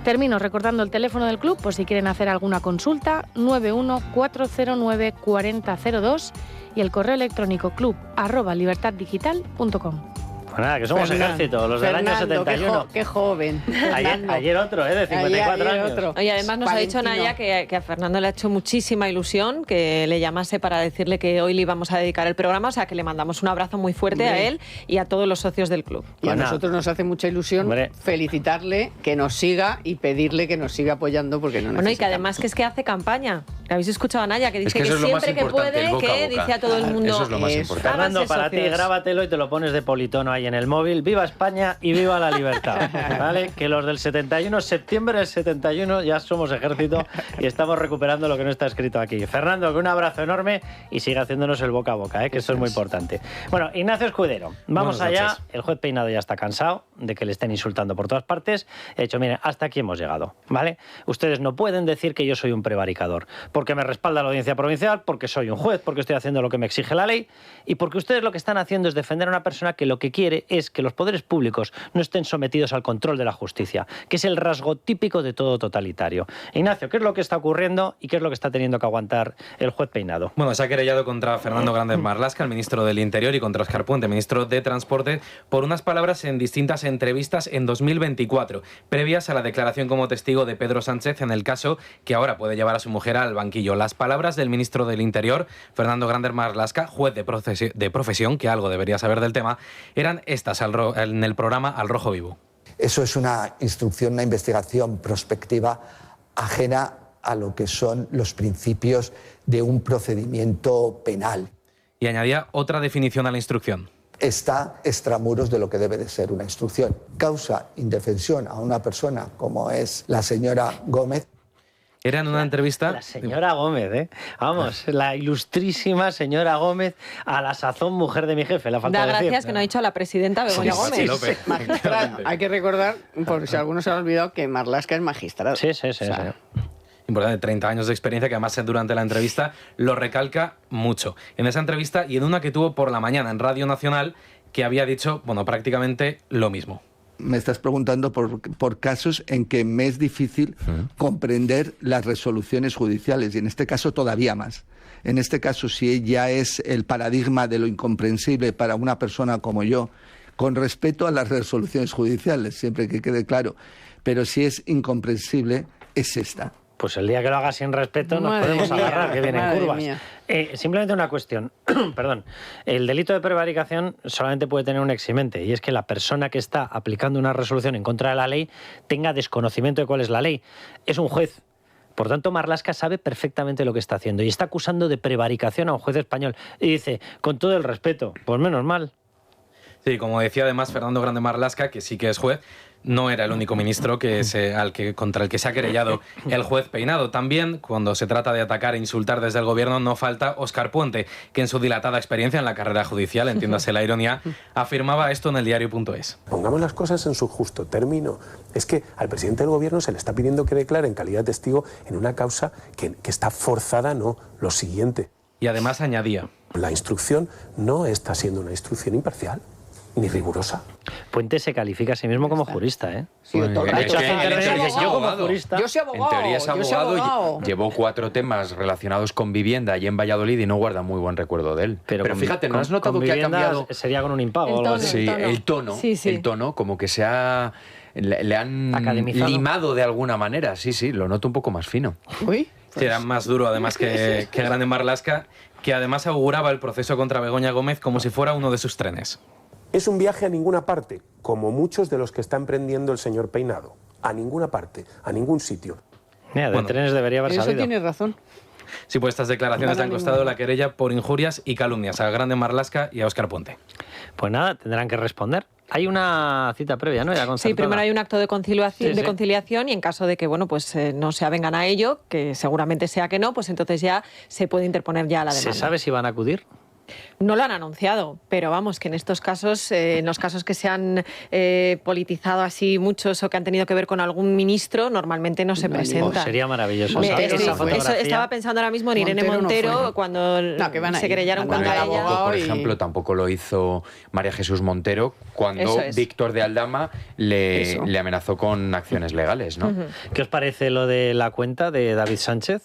Termino recordando el teléfono del club por si quieren hacer alguna consulta, 914094002 y el correo electrónico club@libertaddigital.com. Pues nada, que somos ejército, los del año 71. Qué joven. Ayer otro, de 54 años. Otro. Oye, además nos Valentino. ha dicho Naya que a Fernando le ha hecho muchísima ilusión que le llamase para decirle que hoy le íbamos a dedicar el programa, o sea que le mandamos un abrazo muy fuerte a él y a todos los socios del club. Y a nosotros nos hace mucha ilusión felicitarle, que nos siga y pedirle que nos siga apoyando porque no necesitamos. Bueno, y que además que es que hace campaña. ¿Habéis escuchado a Naya? Que dice que siempre que puede, que dice a todo el mundo... Eso es lo más importante. Fernando, para ti, grábatelo y te lo pones de politono ahí en el móvil. ¡Viva España y viva la libertad! ¿Vale? Que los del 71, septiembre del 71, ya somos ejército y estamos recuperando lo que no está escrito aquí. Fernando, que un abrazo enorme y sigue haciéndonos el boca a boca, que eso es muy importante. Bueno, Ignacio Escudero, vamos allá. El juez Peinado ya está cansado de que le estén insultando por todas partes. He dicho, miren, hasta aquí hemos llegado, ¿vale? Ustedes no pueden decir que yo soy un prevaricador, porque me respalda la Audiencia Provincial, porque soy un juez, porque estoy haciendo lo que me exige la ley y porque ustedes lo que están haciendo es defender a una persona que lo que quiere es que los poderes públicos no estén sometidos al control de la justicia, que es el rasgo típico de todo totalitario. Ignacio, ¿qué es lo que está ocurriendo y qué es lo que está teniendo que aguantar el juez Peinado? Bueno, se ha querellado contra Fernando Grande Marlaska, el ministro del Interior, y contra Óscar Puente, ministro de Transporte, por unas palabras en distintas entrevistas en 2024, previas a la declaración como testigo de Pedro Sánchez en el caso que ahora puede llevar a su mujer al banquillo. Las palabras del ministro del Interior, Fernando Grande Marlaska, juez de profesión, que algo debería saber del tema, eran estas en el programa Al Rojo Vivo. Eso es una instrucción, una investigación prospectiva ajena a lo que son los principios de un procedimiento penal. Y añadía otra definición a la instrucción. Está extramuros de lo que debe de ser una instrucción. Causa indefensión a una persona como es la señora Gómez. Era en una entrevista... La señora Gómez, ¿eh? Vamos, la ilustrísima señora Gómez, a la sazón mujer de mi jefe. La falta da decir. gracias que no ha dicho a la presidenta Begoña Gómez. Magistrada. Hay que recordar, por si alguno se ha olvidado, que Marlaska es magistrado. Sí. Importante, 30 años de experiencia, que además durante la entrevista lo recalca mucho. En esa entrevista y en una que tuvo por la mañana en Radio Nacional, que había dicho, bueno, prácticamente lo mismo. Me estás preguntando por casos en que me es difícil comprender las resoluciones judiciales y en este caso todavía más. En este caso, si ya es el paradigma de lo incomprensible para una persona como yo, con respeto a las resoluciones judiciales, siempre que quede claro, pero si es incomprensible, es esta. Pues el día que lo haga sin respeto nos podemos agarrar, que vienen curvas. Simplemente una cuestión, perdón. El delito de prevaricación solamente puede tener un eximente, y es que la persona que está aplicando una resolución en contra de la ley tenga desconocimiento de cuál es la ley. Es un juez. Por tanto, Marlaska sabe perfectamente lo que está haciendo y está acusando de prevaricación a un juez español. Y dice, con todo el respeto, pues menos mal. Sí, como decía además Fernando Grande Marlaska, que sí que es juez, no era el único ministro contra el que se ha querellado el juez Peinado. También, cuando se trata de atacar e insultar desde el gobierno, no falta Óscar Puente, que en su dilatada experiencia en la carrera judicial, entiéndase la ironía, afirmaba esto en el diario.es. Pongamos las cosas en su justo término. Es que al presidente del gobierno se le está pidiendo que declare en calidad de testigo en una causa que está forzada, no lo siguiente. Y además añadía: la instrucción no está siendo una instrucción imparcial ni rigurosa. Puente se califica a sí mismo como jurista, ¿eh? Sí, yo como jurista. Yo soy abogado. En teoría es abogado. Llevó 4 temas relacionados con vivienda allí en Valladolid y no guarda muy buen recuerdo de él. Pero fíjate, ¿no has notado que ha cambiado? Sería con un impago. El tono, como que le han limado de alguna manera. Sí, lo noto un poco más fino. Uy. Sí, era más duro además que Grande Marlaska, que además auguraba el proceso contra Begoña Gómez como si fuera uno de sus trenes. Es un viaje a ninguna parte, como muchos de los que está emprendiendo el señor Peinado. A ninguna parte, a ningún sitio. Mira, de trenes debería haber salido. Eso tienes razón. Sí, pues estas declaraciones le han costado la querella por injurias y calumnias a Grande Marlaska y a Óscar Puente. Pues nada, tendrán que responder. Hay una cita previa, ¿no? Ya concertada. Sí, primero hay un acto de conciliación y en caso de que no se avengan a ello, que seguramente sea que no, pues entonces ya se puede interponer ya la demanda. ¿Se sabe si van a acudir? No lo han anunciado, pero vamos, que en estos casos, en los casos que se han politizado así muchos o que han tenido que ver con algún ministro, normalmente no se presenta. Sería maravilloso. Estaba pensando ahora mismo en Irene Montero cuando se querellaron contra ella. Por ejemplo, tampoco lo hizo María Jesús Montero cuando Víctor de Aldama le amenazó con acciones legales, ¿no? ¿Qué os parece lo de la cuenta de David Sánchez?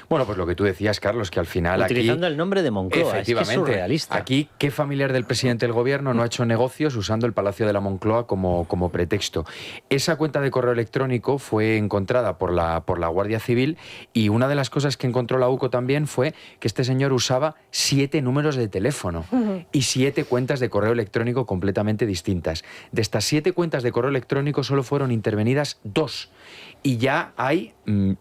Bueno, pues lo que tú decías, Carlos, que al final utilizando aquí, el nombre de Moncloa, efectivamente, es que es surrealista. Aquí, ¿qué familiar del presidente del gobierno no ha hecho negocios usando el Palacio de la Moncloa como pretexto? Esa cuenta de correo electrónico fue encontrada por la Guardia Civil y una de las cosas que encontró la UCO también fue que este señor usaba 7 números de teléfono y 7 cuentas de correo electrónico completamente distintas. De estas 7 cuentas de correo electrónico solo fueron intervenidas 2 y ya hay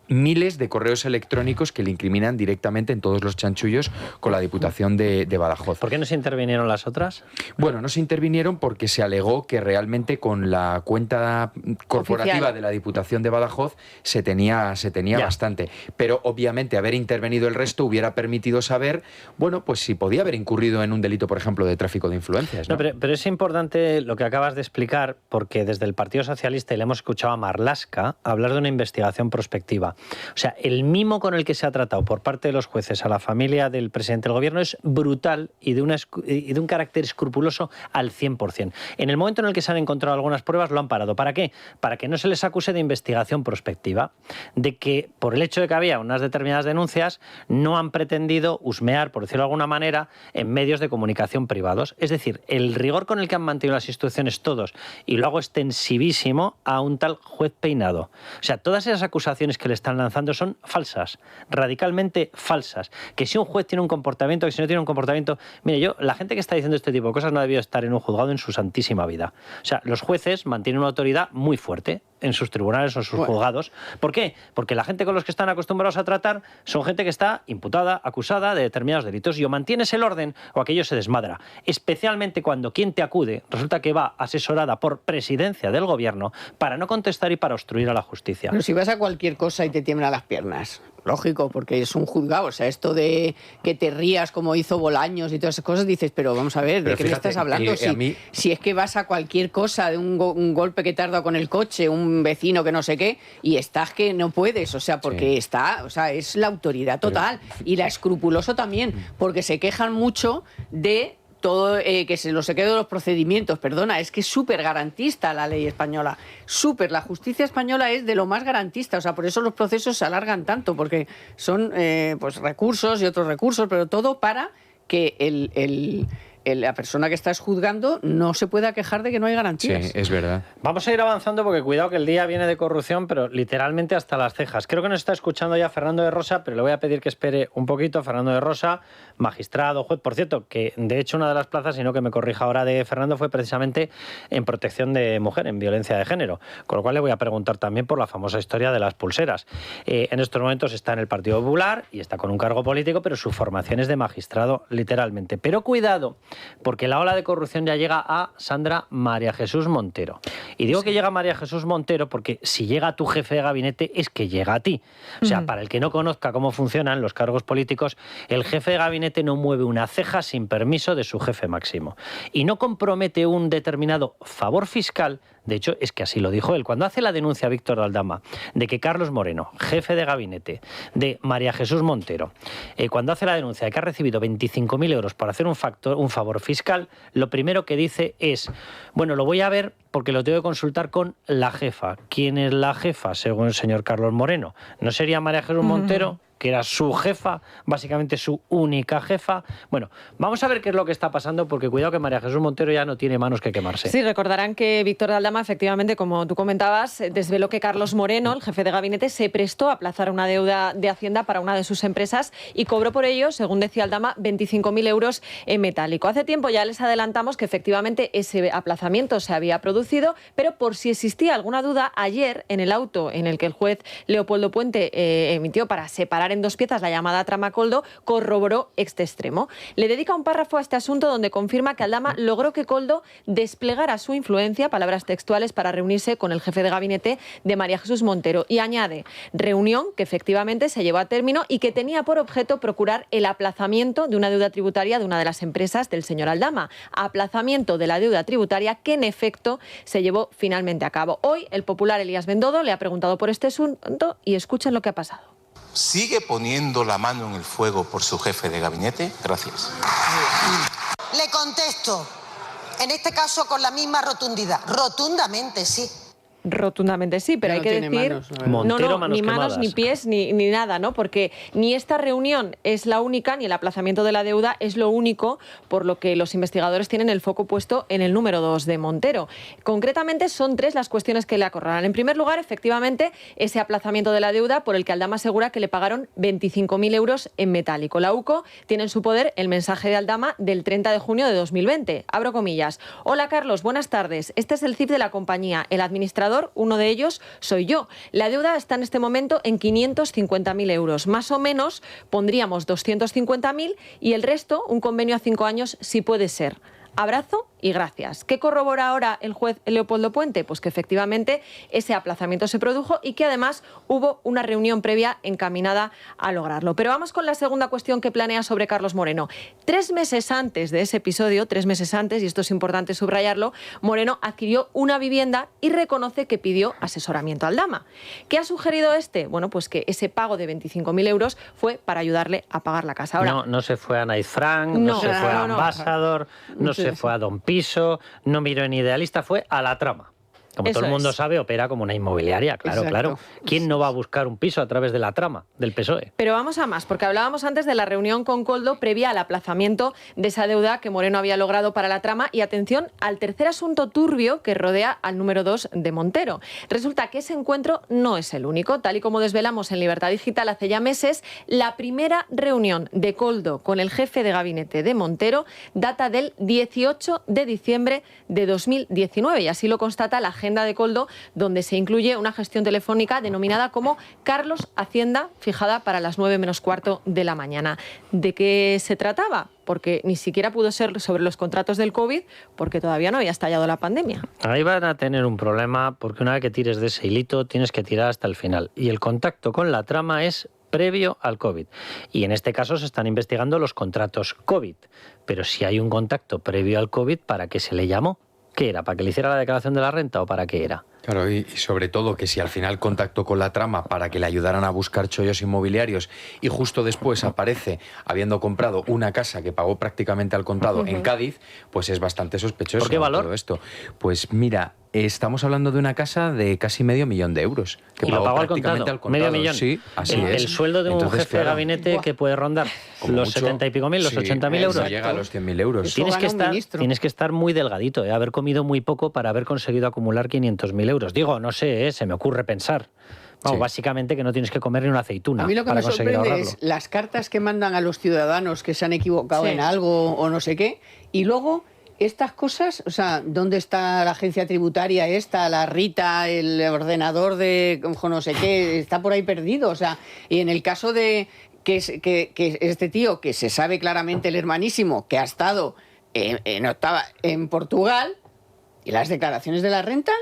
miles de correos electrónicos que le incriminan directamente en todos los chanchullos con la Diputación de Badajoz. ¿Por qué no se intervinieron las otras? Bueno, no se intervinieron porque se alegó que realmente con la cuenta corporativa oficial de la Diputación de Badajoz se tenía bastante. Pero obviamente haber intervenido el resto hubiera permitido saber, bueno, pues si podía haber incurrido en un delito, por ejemplo, de tráfico de influencias, ¿no? Pero es importante lo que acabas de explicar, porque desde el Partido Socialista, y le hemos escuchado a Marlaska hablar de una investigación prospectiva. O sea, el mimo con el que se ha tratado por parte de los jueces a la familia del presidente del gobierno es brutal y de un carácter escrupuloso al 100%. En el momento en el que se han encontrado algunas pruebas, lo han parado. ¿Para qué? Para que no se les acuse de investigación prospectiva, de que por el hecho de que había unas determinadas denuncias, no han pretendido husmear, por decirlo de alguna manera, en medios de comunicación privados. Es decir, el rigor con el que han mantenido las instituciones todos, y lo hago extensivísimo a un tal juez Peinado. O sea, todas esas acusaciones que le están lanzando son falsas, radicalmente falsas. Que si un juez tiene un comportamiento, que si no tiene un comportamiento... Mire, la gente que está diciendo este tipo de cosas no ha debido estar en un juzgado en su santísima vida. O sea, los jueces mantienen una autoridad muy fuerte en sus tribunales o en sus juzgados. ¿Por qué? Porque la gente con los que están acostumbrados a tratar son gente que está imputada, acusada de determinados delitos, y o mantienes el orden o aquello se desmadra. Especialmente cuando quien te acude resulta que va asesorada por presidencia del gobierno para no contestar y para obstruir a la justicia. Pero si vas a cualquier cosa y te tiemblan las piernas, lógico, porque es un juzgado. O sea, esto de que te rías como hizo Bolaños y todas esas cosas, dices, pero vamos a ver, ¿de qué me estás hablando? Si es que vas a cualquier cosa, de un golpe que te has dado con el coche, un vecino que no sé qué, y estás que no puedes, o sea, porque es la autoridad total. Y la escrupuloso también, porque se quejan mucho de todo, que se quede de los procedimientos. Perdona, es que es súper garantista la ley española. Súper. La justicia española es de lo más garantista. O sea, por eso los procesos se alargan tanto, porque son pues recursos y otros recursos, pero todo para que la persona que estás juzgando no se pueda quejar de que no hay garantías. Sí, es verdad. Vamos a ir avanzando porque cuidado que el día viene de corrupción, pero literalmente hasta las cejas. Creo que nos está escuchando ya Fernando de Rosa, pero le voy a pedir que espere un poquito. Fernando de Rosa, magistrado, juez, por cierto, que de hecho una de las plazas, y no que me corrija ahora, de Fernando fue precisamente en protección de mujer, en violencia de género. Con lo cual le voy a preguntar también por la famosa historia de las pulseras. En estos momentos está en el Partido Popular y está con un cargo político, pero su formación es de magistrado, literalmente. Pero cuidado, porque la ola de corrupción ya llega a Sandra María Jesús Montero. Y digo que llega a María Jesús Montero porque si llega a tu jefe de gabinete es que llega a ti. O sea, para el que no conozca cómo funcionan los cargos políticos, el jefe de gabinete no mueve una ceja sin permiso de su jefe máximo. Y no compromete un determinado favor fiscal. De hecho, es que así lo dijo él. Cuando hace la denuncia a Víctor de Aldama de que Carlos Moreno, jefe de gabinete de María Jesús Montero, cuando hace la denuncia de que ha recibido 25.000 euros para hacer un favor fiscal, lo primero que dice es, bueno, lo voy a ver porque lo tengo que consultar con la jefa. ¿Quién es la jefa, según el señor Carlos Moreno? ¿No sería María Jesús Montero, que era su jefa, básicamente su única jefa? Bueno, vamos a ver qué es lo que está pasando, porque cuidado que María Jesús Montero ya no tiene manos que quemarse. Sí, recordarán que Víctor de Aldama, efectivamente, como tú comentabas, desveló que Carlos Moreno, el jefe de gabinete, se prestó a aplazar una deuda de Hacienda para una de sus empresas y cobró por ello, según decía Aldama, 25.000 euros en metálico. Hace tiempo ya les adelantamos que efectivamente ese aplazamiento se había producido, pero por si existía alguna duda, ayer en el auto en el que el juez Leopoldo Puente emitió para separar desvelar en dos piezas la llamada trama Koldo, corroboró este extremo. Le dedica un párrafo a este asunto donde confirma que Aldama logró que Koldo desplegara su influencia, palabras textuales, para reunirse con el jefe de gabinete de María Jesús Montero. Y añade, reunión que efectivamente se llevó a término y que tenía por objeto procurar el aplazamiento de una deuda tributaria de una de las empresas del señor Aldama. Aplazamiento de la deuda tributaria que en efecto se llevó finalmente a cabo. Hoy el popular Elías Bendodo le ha preguntado por este asunto y escuchen lo que ha pasado. ¿Sigue poniendo la mano en el fuego por su jefe de gabinete? Gracias. Le contesto, en este caso con la misma rotundidad. Rotundamente sí. Rotundamente sí, pero hay que decir manos, Montero, ni manos, ni pies, ni nada, ¿no? Porque ni esta reunión es la única, ni el aplazamiento de la deuda es lo único, por lo que los investigadores tienen el foco puesto en el número 2 de Montero. Concretamente son 3 las cuestiones que le acorralan. En primer lugar, efectivamente, ese aplazamiento de la deuda por el que Aldama asegura que le pagaron 25.000 euros en metálico. La UCO tiene en su poder el mensaje de Aldama del 30 de junio de 2020. Abro comillas. Hola Carlos, buenas tardes. Este es el CIF de la compañía. El administrador, uno de ellos soy yo. La deuda está en este momento en 550.000 euros. Más o menos pondríamos 250.000 y el resto un convenio a 5 años si puede ser. Abrazo y gracias. ¿Qué corrobora ahora el juez Leopoldo Puente? Pues que efectivamente ese aplazamiento se produjo y que además hubo una reunión previa encaminada a lograrlo. Pero vamos con la segunda cuestión que planea sobre Carlos Moreno. 3 meses antes de ese episodio, 3 meses antes, y esto es importante subrayarlo, Moreno adquirió una vivienda y reconoce que pidió asesoramiento a Aldama. ¿Qué ha sugerido este? Bueno, pues que ese pago de 25.000 euros fue para ayudarle a pagar la casa. Ahora, no se fue a Night Frank, no se fue a Ambassador, no se fue a Don Piso, no miró en Idealista, fue a la trama. Como Eso todo el mundo es. sabe, opera como una inmobiliaria, claro, Exacto. claro. ¿Quién no va a buscar un piso a través de la trama del PSOE? Pero vamos a más, porque hablábamos antes de la reunión con Koldo previa al aplazamiento de esa deuda que Moreno había logrado para la trama y atención al tercer asunto turbio que rodea al número 2 de Montero. Resulta que ese encuentro no es el único. Tal y como desvelamos en Libertad Digital hace ya meses, la primera reunión de Koldo con el jefe de gabinete de Montero data del 18 de diciembre de 2019 y así lo constata la agenda de Koldo, donde se incluye una gestión telefónica denominada como Carlos Hacienda, fijada para las 9 menos cuarto de la mañana. ¿De qué se trataba? Porque ni siquiera pudo ser sobre los contratos del COVID, porque todavía no había estallado la pandemia. Ahí van a tener un problema, porque una vez que tires de ese hilito, tienes que tirar hasta el final. Y el contacto con la trama es previo al COVID. Y en este caso se están investigando los contratos COVID. Pero si hay un contacto previo al COVID, ¿para qué se le llamó? ¿Qué era? ¿Para que le hiciera la declaración de la renta o para qué era? Claro, y sobre todo que si al final contactó con la trama para que le ayudaran a buscar chollos inmobiliarios y justo después aparece habiendo comprado una casa que pagó prácticamente al contado en Cádiz, pues es bastante sospechoso. ¿Por qué valor? Todo esto. Pues mira, estamos hablando de una casa de casi 500.000 euros. Que y lo pagó al prácticamente contado, $500.000. Sí, así es. El sueldo de un Entonces, jefe de gabinete que puede rondar como los mucho, 70 y pico mil, los 80.000 euros. No llega a los 100.000 euros. Tienes que estar muy delgadito, haber comido muy poco para haber conseguido acumular 500.000 euros. Digo, no sé, se me ocurre pensar. Vamos, básicamente que no tienes que comer ni una aceituna. A mí lo que para me conseguir sorprende ahorrarlo. es las cartas que mandan a los ciudadanos que se han equivocado en algo o no sé qué, y luego estas cosas, o sea, ¿dónde está la agencia tributaria esta, la Rita, el ordenador de no sé qué? Está por ahí perdido, o sea, y en el caso de que este tío, que se sabe claramente el hermanísimo, que ha estado en Portugal, ¿y las declaraciones de la renta?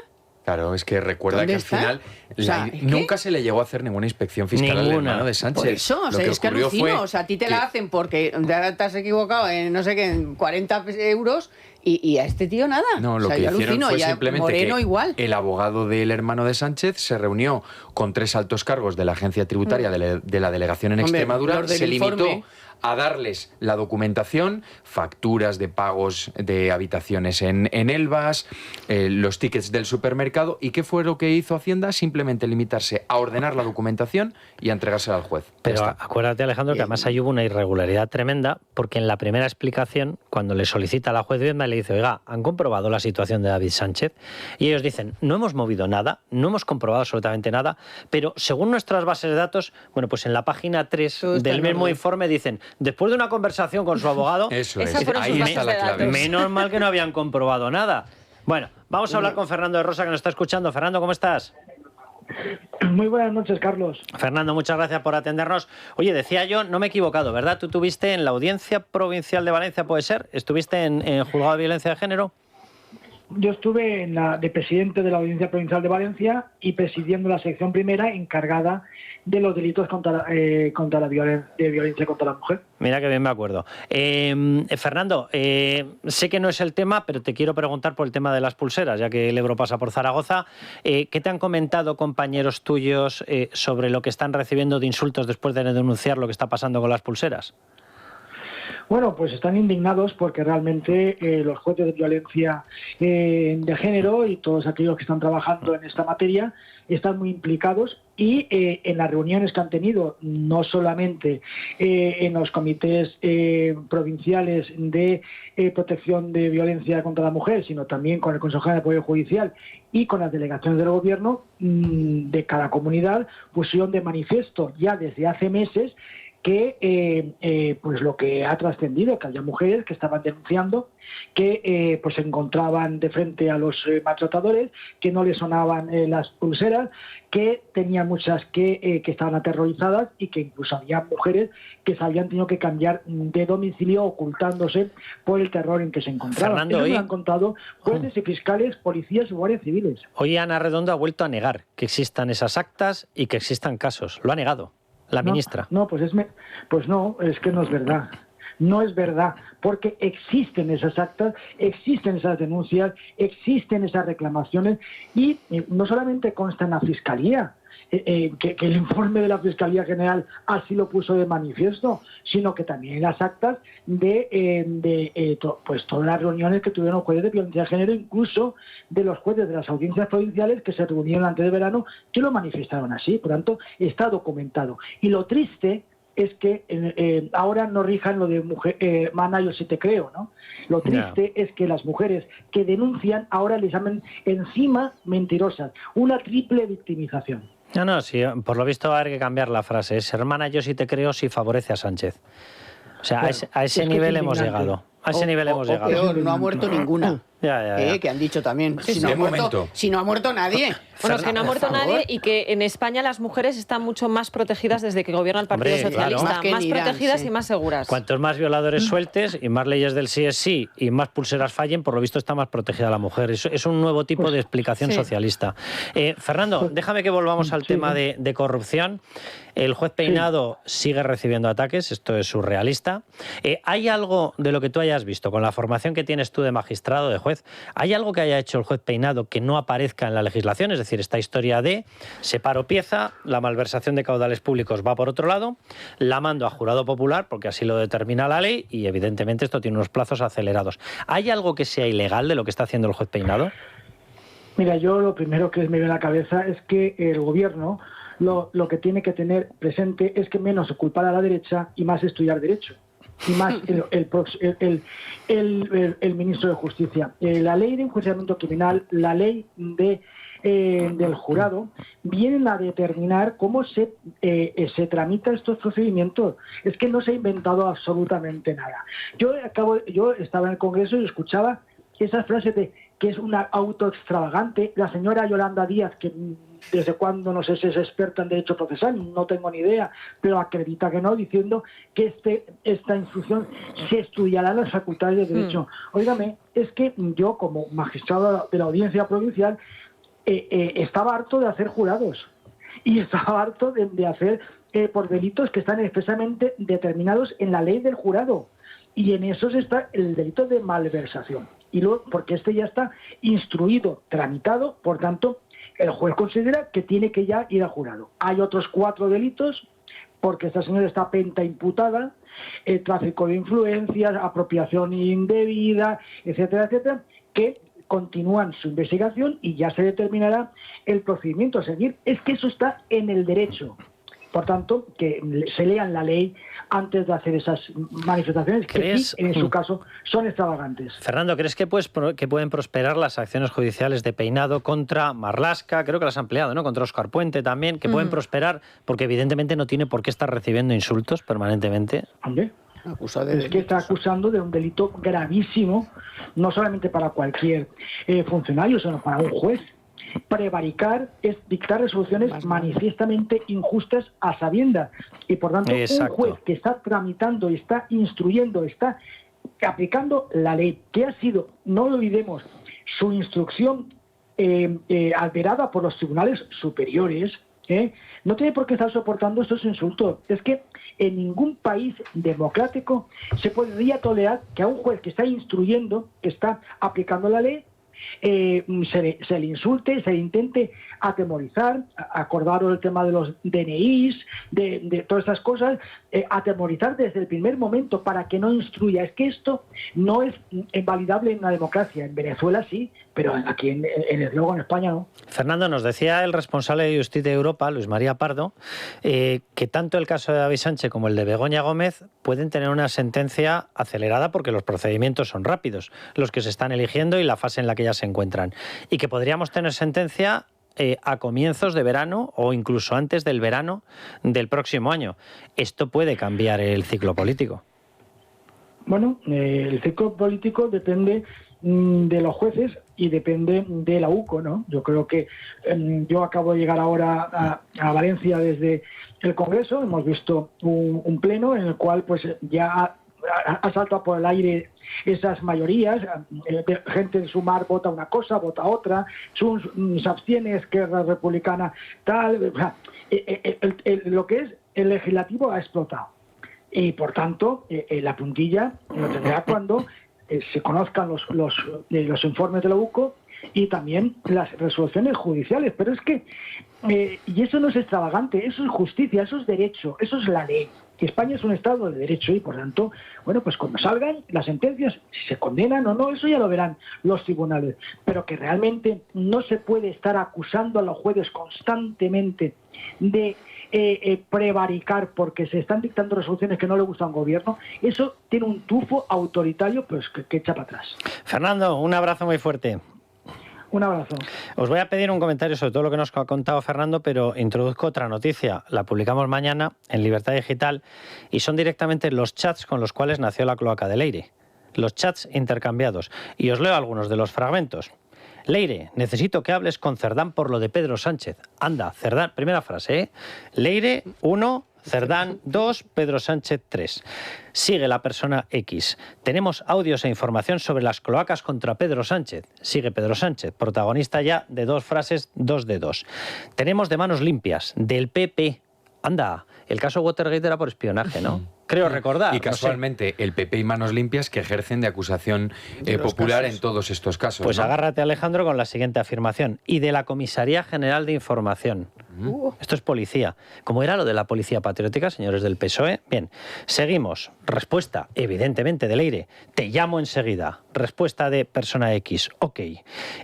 Claro, es que recuerda que al final O sea, nunca se le llegó a hacer ninguna inspección fiscal al hermano de Sánchez. Por eso, o sea, es que alucino. O sea, a ti te la hacen porque te has equivocado en no sé qué, en 40 euros y a este tío nada. No, lo o sea, que yo hicieron alucino, fue y a simplemente Moreno que igual. el abogado del hermano de Sánchez se reunió con 3 altos cargos de la agencia tributaria de la delegación en Hombre, Extremadura, los del se limitó informe. a darles la documentación, facturas de pagos de habitaciones en Elvas, los tickets del supermercado. ¿Y qué fue lo que hizo Hacienda? Simplemente limitarse a ordenar la documentación y a entregársela al juez. Pero acuérdate, Alejandro, que además ahí hubo una irregularidad tremenda, porque en la primera explicación, cuando le solicita a la juez Viedma, le dice, oiga, ¿han comprobado la situación de David Sánchez? Y ellos dicen, no hemos movido nada, no hemos comprobado absolutamente nada, pero según nuestras bases de datos, bueno, pues en la página 3 del mismo informe dicen, después de una conversación con su abogado, Eso es, ahí está la clave. Menos mal que no habían comprobado nada. Bueno, vamos a hablar con Fernando de Rosa, que nos está escuchando. Fernando, ¿cómo estás? Muy buenas noches, Carlos. Fernando, muchas gracias por atendernos. Oye, decía yo, no me he equivocado, ¿verdad? Tú tuviste en la Audiencia Provincial de Valencia, ¿puede ser? ¿Estuviste en Juzgado de Violencia de Género? Yo estuve de presidente de la Audiencia Provincial de Valencia y presidiendo la sección primera encargada de los delitos de violencia contra la mujer. Mira que bien me acuerdo. Fernando, sé que no es el tema, pero te quiero preguntar por el tema de las pulseras, ya que el Ebro pasa por Zaragoza. ¿Qué te han comentado compañeros tuyos sobre lo que están recibiendo de insultos después de denunciar lo que está pasando con las pulseras? Bueno, pues están indignados porque realmente los jueces de violencia de género y todos aquellos que están trabajando en esta materia están muy implicados y en las reuniones que han tenido, no solamente en los comités provinciales de protección de violencia contra la mujer, sino también con el Consejo General de Poder Judicial y con las delegaciones del Gobierno de cada comunidad, pusieron de manifiesto ya desde hace meses que pues lo que ha trascendido, que había mujeres que estaban denunciando que pues se encontraban de frente a los maltratadores, que no les sonaban las pulseras, que tenían muchas que estaban aterrorizadas y que incluso había mujeres que se habían tenido que cambiar de domicilio ocultándose por el terror en que se encontraban. Fernando, Eso hoy me lo han contado jueces y fiscales, policías y guardias civiles. Hoy Ana Redondo ha vuelto a negar que existan esas actas y que existan casos. Lo ha negado la ministra. Pues no, es que no es verdad. No es verdad, porque existen esas actas, existen esas denuncias, existen esas reclamaciones y no solamente consta en la Fiscalía, que el informe de la Fiscalía General así lo puso de manifiesto, sino que también en las actas de pues todas las reuniones que tuvieron los jueces de violencia de género, incluso de los jueces de las audiencias provinciales que se reunieron antes de verano, que lo manifestaron así. Por tanto, está documentado. Y lo triste es que ahora no rijan lo de mujer, mana, yo sí te creo, ¿no? Lo triste es que las mujeres que denuncian ahora les llaman encima mentirosas. Una triple victimización. No, sí, por lo visto va a haber que cambiar la frase. Es hermana, yo sí te creo si favorece a Sánchez. O sea, claro, a ese nivel hemos llegado. A ese nivel hemos llegado. Peor, no ha muerto ninguna. Ya. Que han dicho también. Si no ha muerto nadie. Bueno, es que no ha muerto nadie y que en España las mujeres están mucho más protegidas desde que gobierna el Partido Socialista. Claro. Más protegidas y más seguras. Cuantos más violadores sueltes y más leyes del sí es sí y más pulseras fallen, por lo visto está más protegida la mujer. Es un nuevo tipo de explicación socialista. Fernando, déjame que volvamos al tema de corrupción. El juez Peinado sigue recibiendo ataques, esto es surrealista. ¿Hay algo de lo que tú hayas visto, con la formación que tienes tú de magistrado, de juez, hay algo que haya hecho el juez Peinado que no aparezca en la legislación? Es decir, esta historia de separo pieza, la malversación de caudales públicos va por otro lado, la mando a jurado popular porque así lo determina la ley y evidentemente esto tiene unos plazos acelerados. ¿Hay algo que sea ilegal de lo que está haciendo el juez Peinado? Mira, yo lo primero que me viene a la cabeza es que el gobierno lo que tiene que tener presente es que menos culpar a la derecha y más estudiar derecho. Y más el ministro de Justicia. La ley de enjuiciamiento criminal, la ley del jurado, vienen a determinar cómo se tramitan estos procedimientos. Es que no se ha inventado absolutamente nada. Yo estaba en el Congreso y escuchaba esas frases de que es una auto extravagante. La señora Yolanda Díaz, que desde cuándo, no sé si es experta en derecho procesal, no tengo ni idea, pero acredita que no, diciendo que esta instrucción se estudiará en las facultades de Derecho. Óigame, es que yo, como magistrado de la Audiencia Provincial, estaba harto de hacer jurados y estaba harto de hacer por delitos que están expresamente determinados en la ley del jurado. Y en esos está el delito de malversación. Y luego, porque este ya está instruido, tramitado, por tanto, el juez considera que tiene que ya ir a jurado. Hay otros 4 delitos, porque esta señora está pentaimputada, tráfico de influencias, apropiación indebida, etcétera, etcétera, que continúan su investigación y ya se determinará el procedimiento a seguir. Es que eso está en el derecho. Por tanto, que se lean la ley antes de hacer esas manifestaciones que sí, en su caso son extravagantes. Fernando, ¿crees que pueden prosperar las acciones judiciales de Peinado contra Marlaska? Creo que las ha ampliado, ¿no? Contra Óscar Puente también, que pueden prosperar porque evidentemente no tiene por qué estar recibiendo insultos permanentemente. ¿Hombre? Es que está acusando de un delito gravísimo, no solamente para cualquier funcionario, sino para un juez. Prevaricar es dictar resoluciones manifiestamente injustas a sabiendas. Y por tanto, Exacto. un juez que está tramitando, está instruyendo, está aplicando la ley, que ha sido, no lo olvidemos, su instrucción alterada por los tribunales superiores, no tiene por qué estar soportando estos insultos. Es que en ningún país democrático se podría tolerar que a un juez que está instruyendo, que está aplicando la ley, se le insulte, se le intente atemorizar. Acordaros el tema de los DNIs, de todas estas cosas, atemorizar desde el primer momento para que no instruya. Es que esto no es invalidable en una democracia. En Venezuela sí, pero aquí luego en España no. Fernando, nos decía el responsable de Justicia de Europa, Luis María Pardo, que tanto el caso de David Sánchez como el de Begoña Gómez pueden tener una sentencia acelerada porque los procedimientos son rápidos, los que se están eligiendo y la fase en la que ya se encuentran. Y que podríamos tener sentencia a comienzos de verano o incluso antes del verano del próximo año. Esto puede cambiar el ciclo político. Bueno, el ciclo político depende de los jueces y depende de la UCO, ¿no? Yo creo que yo acabo de llegar ahora a Valencia desde el Congreso. Hemos visto un pleno en el cual pues ya ha saltado por el aire esas mayorías. Gente de Sumar vota una cosa, vota otra, se abstiene Esquerra Republicana, tal. O sea, lo que es el legislativo ha explotado. Y por tanto, la puntilla lo tendrá cuando se conozcan los informes de la UCO y también las resoluciones judiciales. Pero es que, y eso no es extravagante, eso es justicia, eso es derecho, eso es la ley. España es un Estado de Derecho y, por tanto, bueno, pues cuando salgan las sentencias, si se condenan o no, eso ya lo verán los tribunales. Pero que realmente no se puede estar acusando a los jueces constantemente de prevaricar porque se están dictando resoluciones que no le gustan al gobierno, eso tiene un tufo autoritario pues que echa para atrás. Fernando, un abrazo muy fuerte. Un abrazo. Os voy a pedir un comentario sobre todo lo que nos ha contado Fernando, pero introduzco otra noticia. La publicamos mañana en Libertad Digital y son directamente los chats con los cuales nació la cloaca de Leire. Los chats intercambiados. Y os leo algunos de los fragmentos. Leire, necesito que hables con Cerdán por lo de Pedro Sánchez. Anda, Cerdán, primera frase, ¿eh? Leire, 1, Cerdán 2, Pedro Sánchez 3. Sigue la persona X. Tenemos audios e información sobre las cloacas contra Pedro Sánchez. Sigue Pedro Sánchez, protagonista ya de 2 frases, 2 de 2. Tenemos de manos limpias, del PP. Anda, el caso Watergate era por espionaje, ¿no? Creo recordar. Y casualmente, no sé. El PP y manos limpias que ejercen de acusación popular en todos estos casos. Pues ¿no? Agárrate, Alejandro, con la siguiente afirmación. Y de la Comisaría General de Información. Esto es policía. ¿Cómo era lo de la policía patriótica, señores del PSOE? Bien, seguimos. Respuesta, evidentemente, de Leire. Te llamo enseguida. Respuesta de persona X. Ok.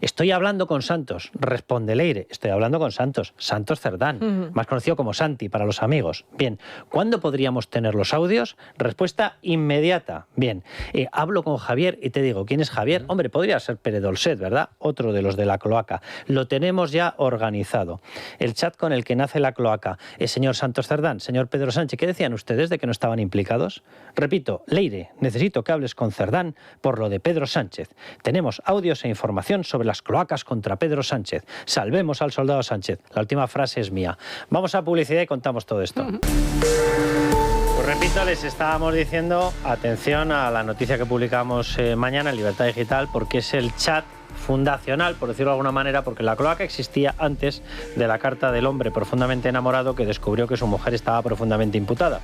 Estoy hablando con Santos. Responde Leire. Estoy hablando con Santos. Santos Cerdán, más conocido como Santi para los amigos. Bien, ¿cuándo podríamos tener los audios? Respuesta inmediata. Bien, hablo con Javier y te digo, ¿quién es Javier? Hombre, podría ser Pere Dolcet, ¿verdad? Otro de los de la cloaca. Lo tenemos ya organizado. El chat con el que nace la cloaca. Señor Santos Cerdán, señor Pedro Sánchez, ¿qué decían ustedes de que no estaban implicados? Repito, Leire, necesito que hables con Cerdán por lo de Pedro Sánchez. Tenemos audios e información sobre las cloacas contra Pedro Sánchez. Salvemos al soldado Sánchez. La última frase es mía. Vamos a publicidad y contamos todo esto. Pues repito, les estábamos diciendo, atención a la noticia que publicamos mañana en Libertad Digital, porque es el chat fundacional, por decirlo de alguna manera, porque la cloaca existía antes de la carta del hombre profundamente enamorado que descubrió que su mujer estaba profundamente imputada.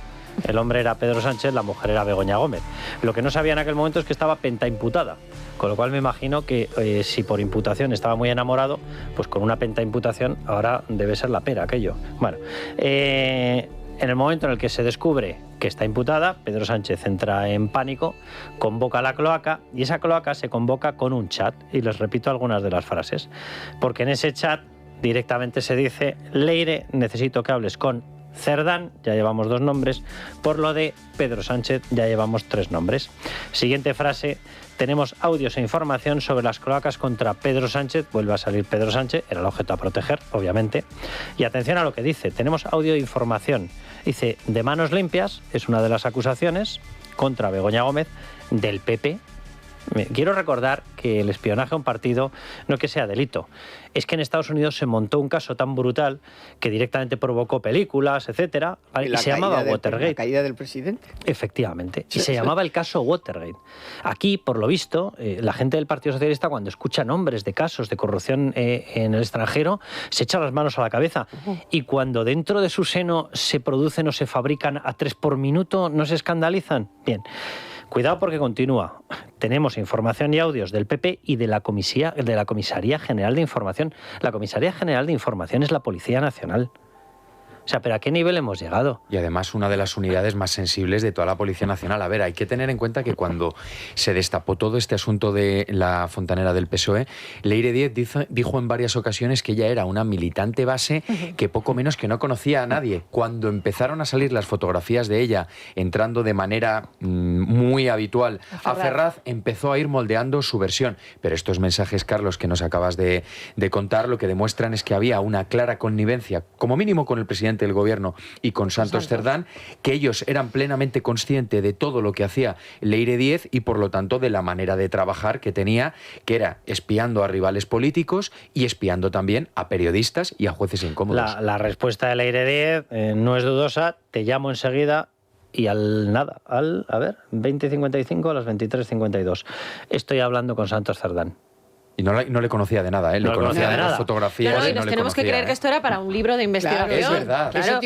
El hombre era Pedro Sánchez, la mujer era Begoña Gómez. Lo que no sabía en aquel momento es que estaba pentaimputada, con lo cual me imagino que si por imputación estaba muy enamorado, pues con una pentaimputación ahora debe ser la pera aquello. Bueno, en el momento en el que se descubre que está imputada, Pedro Sánchez entra en pánico, convoca a la cloaca y esa cloaca se convoca con un chat. Y les repito algunas de las frases. Porque en ese chat directamente se dice: Leire, necesito que hables con Cerdán, ya llevamos 2 nombres, por lo de Pedro Sánchez ya llevamos 3 nombres. Siguiente frase: tenemos audios e información sobre las cloacas contra Pedro Sánchez. Vuelve a salir Pedro Sánchez, era el objeto a proteger, obviamente. Y atención a lo que dice, tenemos audio e información. Dice, de manos limpias, es una de las acusaciones contra Begoña Gómez, del PP Quiero recordar que el espionaje a un partido no es que sea delito, es que en Estados Unidos se montó un caso tan brutal que directamente provocó películas, etcétera, y se llamaba Watergate. La caída del presidente. Efectivamente, y se llamaba el caso Watergate. Aquí, por lo visto, la gente del Partido Socialista, cuando escucha nombres de casos de corrupción en el extranjero, se echa las manos a la cabeza. Y cuando dentro de su seno se producen o se fabrican a 3 por minuto, ¿no se escandalizan? Bien. Cuidado porque continúa. Tenemos información y audios del PP y de la Comisaría General de Información. La Comisaría General de Información es la Policía Nacional. O sea, ¿pero a qué nivel hemos llegado? Y además una de las unidades más sensibles de toda la Policía Nacional. A ver, hay que tener en cuenta que cuando se destapó todo este asunto de la fontanera del PSOE, Leire Díez dijo en varias ocasiones que ella era una militante base que poco menos que no conocía a nadie. Cuando empezaron a salir las fotografías de ella entrando de manera muy habitual a Ferraz, empezó a ir moldeando su versión. Pero estos mensajes, Carlos, que nos acabas de contar, lo que demuestran es que había una clara connivencia, como mínimo con el presidente del gobierno y con Santos Cerdán, que ellos eran plenamente conscientes de todo lo que hacía Leire Díez y por lo tanto de la manera de trabajar que tenía, que era espiando a rivales políticos y espiando también a periodistas y a jueces incómodos. La respuesta de Leire Díez no es dudosa, te llamo enseguida. Y a ver, 20:55 a las 23:52. Estoy hablando con Santos Cerdán. Y no le conocía de nada, le conocía de las fotografías. Claro, y nos tenemos que creer que esto era para un libro de investigación. Claro, es verdad. Claro,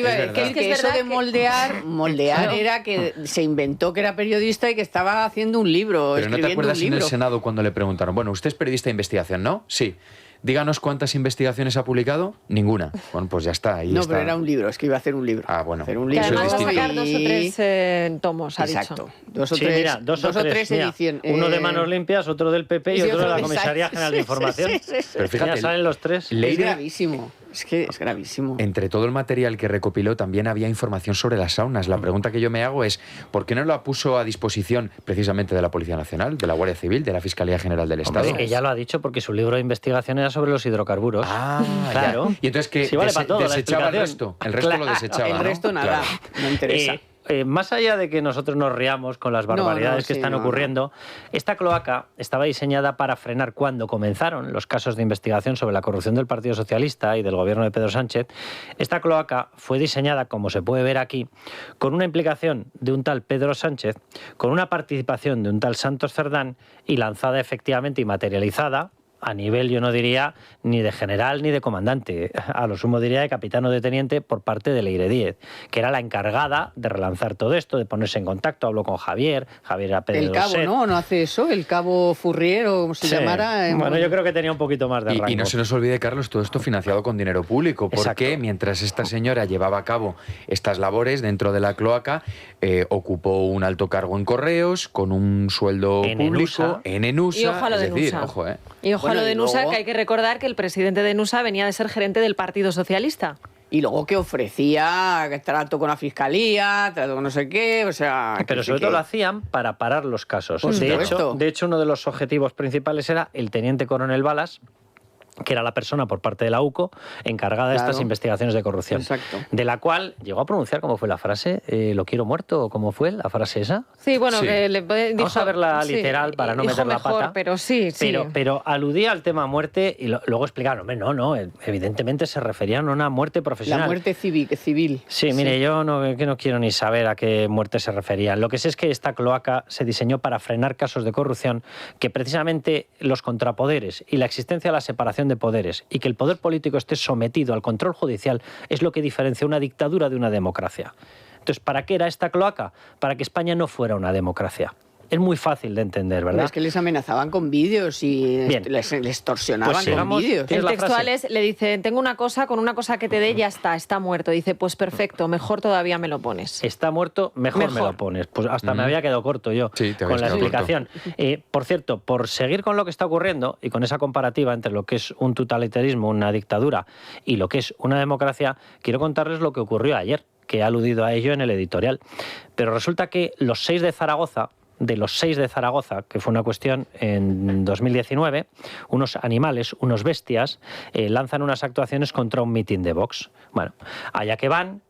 eso de moldear era que se inventó que era periodista y que estaba haciendo un libro, Pero ¿no te acuerdas en el Senado cuando le preguntaron, bueno, usted es periodista de investigación, ¿no? Sí. Díganos cuántas investigaciones ha publicado. Ninguna. Bueno, pues ya está. Ahí está. Pero era un libro, es que iba a hacer un libro. Ah, bueno. Hacer un libro. Que además va a sacar 2 o 3 tomos, ha Exacto. dicho. Dos o tres ediciones. Uno de Manos Limpias, otro del PP y otro de la Comisaría General de Información. Pero fíjate, ya salen los 3. Es gravísimo. Es que es gravísimo. Entre todo el material que recopiló también había información sobre las saunas. La pregunta que yo me hago es, ¿por qué no la puso a disposición precisamente de la Policía Nacional, de la Guardia Civil, de la Fiscalía General del Estado? Hombre, ella lo ha dicho porque su libro de investigación era sobre los hidrocarburos. Ah, claro. Ya. Y entonces que sí, vale para todo, desechaba el resto. El resto lo desechaba. El resto nada, no interesa. Más allá de que nosotros nos riamos con las barbaridades que están ocurriendo, esta cloaca estaba diseñada para frenar cuando comenzaron los casos de investigación sobre la corrupción del Partido Socialista y del gobierno de Pedro Sánchez. Esta cloaca fue diseñada, como se puede ver aquí, con una implicación de un tal Pedro Sánchez, con una participación de un tal Santos Cerdán y lanzada efectivamente y materializada a nivel, yo no diría, ni de general ni de comandante, a lo sumo diría de capitán o de teniente por parte de Leire Díez, que era la encargada de relanzar todo esto, de ponerse en contacto. Habló con Javier era Pedro El cabo, Set. ¿no? ¿No hace eso? El cabo Furrier, o como se llamara. Bueno, yo creo que tenía un poquito más de rango. Y no se nos olvide, Carlos, todo esto financiado con dinero público, porque mientras esta señora llevaba a cabo estas labores dentro de la cloaca, ocupó un alto cargo en Correos, con un sueldo público, en ENUSA. Y ojo a lo de decir, ENUSA. ojo, Y ojo a lo de ENUSA, que hay que recordar que el presidente de ENUSA venía de ser gerente del Partido Socialista. Y luego que ofrecía trato con la fiscalía, trato con no sé qué, o sea... Pero sobre todo lo hacían para parar los casos. De hecho, uno de los objetivos principales era el teniente coronel Balas, que era la persona por parte de la UCO encargada de estas investigaciones de corrupción. Exacto. De la cual llegó a pronunciar, ¿cómo fue la frase? ¿Lo quiero muerto? ¿O cómo fue la frase esa? Sí, bueno, que le dijo... Vamos a verla literal para no meter la pata. Pero sí. Pero aludía al tema muerte y luego explicaron, no, evidentemente se referían a una muerte profesional. La muerte civil. Sí, mire, yo no quiero ni saber a qué muerte se referían. Lo que sé es que esta cloaca se diseñó para frenar casos de corrupción, que precisamente los contrapoderes y la existencia de la separación de poderes y que el poder político esté sometido al control judicial es lo que diferencia una dictadura de una democracia. Entonces, ¿para qué era esta cloaca? Para que España no fuera una democracia. Es muy fácil de entender, ¿verdad? Es que les amenazaban con vídeos y les extorsionaban con vídeos. El textual le dice, tengo una cosa, con una cosa que te dé ya está muerto. Dice, pues perfecto, mejor todavía me lo pones. Está muerto, mejor me lo pones. Pues hasta me había quedado corto yo con la explicación. Por cierto, por seguir con lo que está ocurriendo y con esa comparativa entre lo que es un totalitarismo, una dictadura, y lo que es una democracia, quiero contarles lo que ocurrió ayer, que he aludido a ello en el editorial. Pero resulta que los 6 de Zaragoza de los 6 de Zaragoza, que fue una cuestión en 2019, unos animales, unos bestias, lanzan unas actuaciones contra un mitin de Vox. Bueno, allá que van,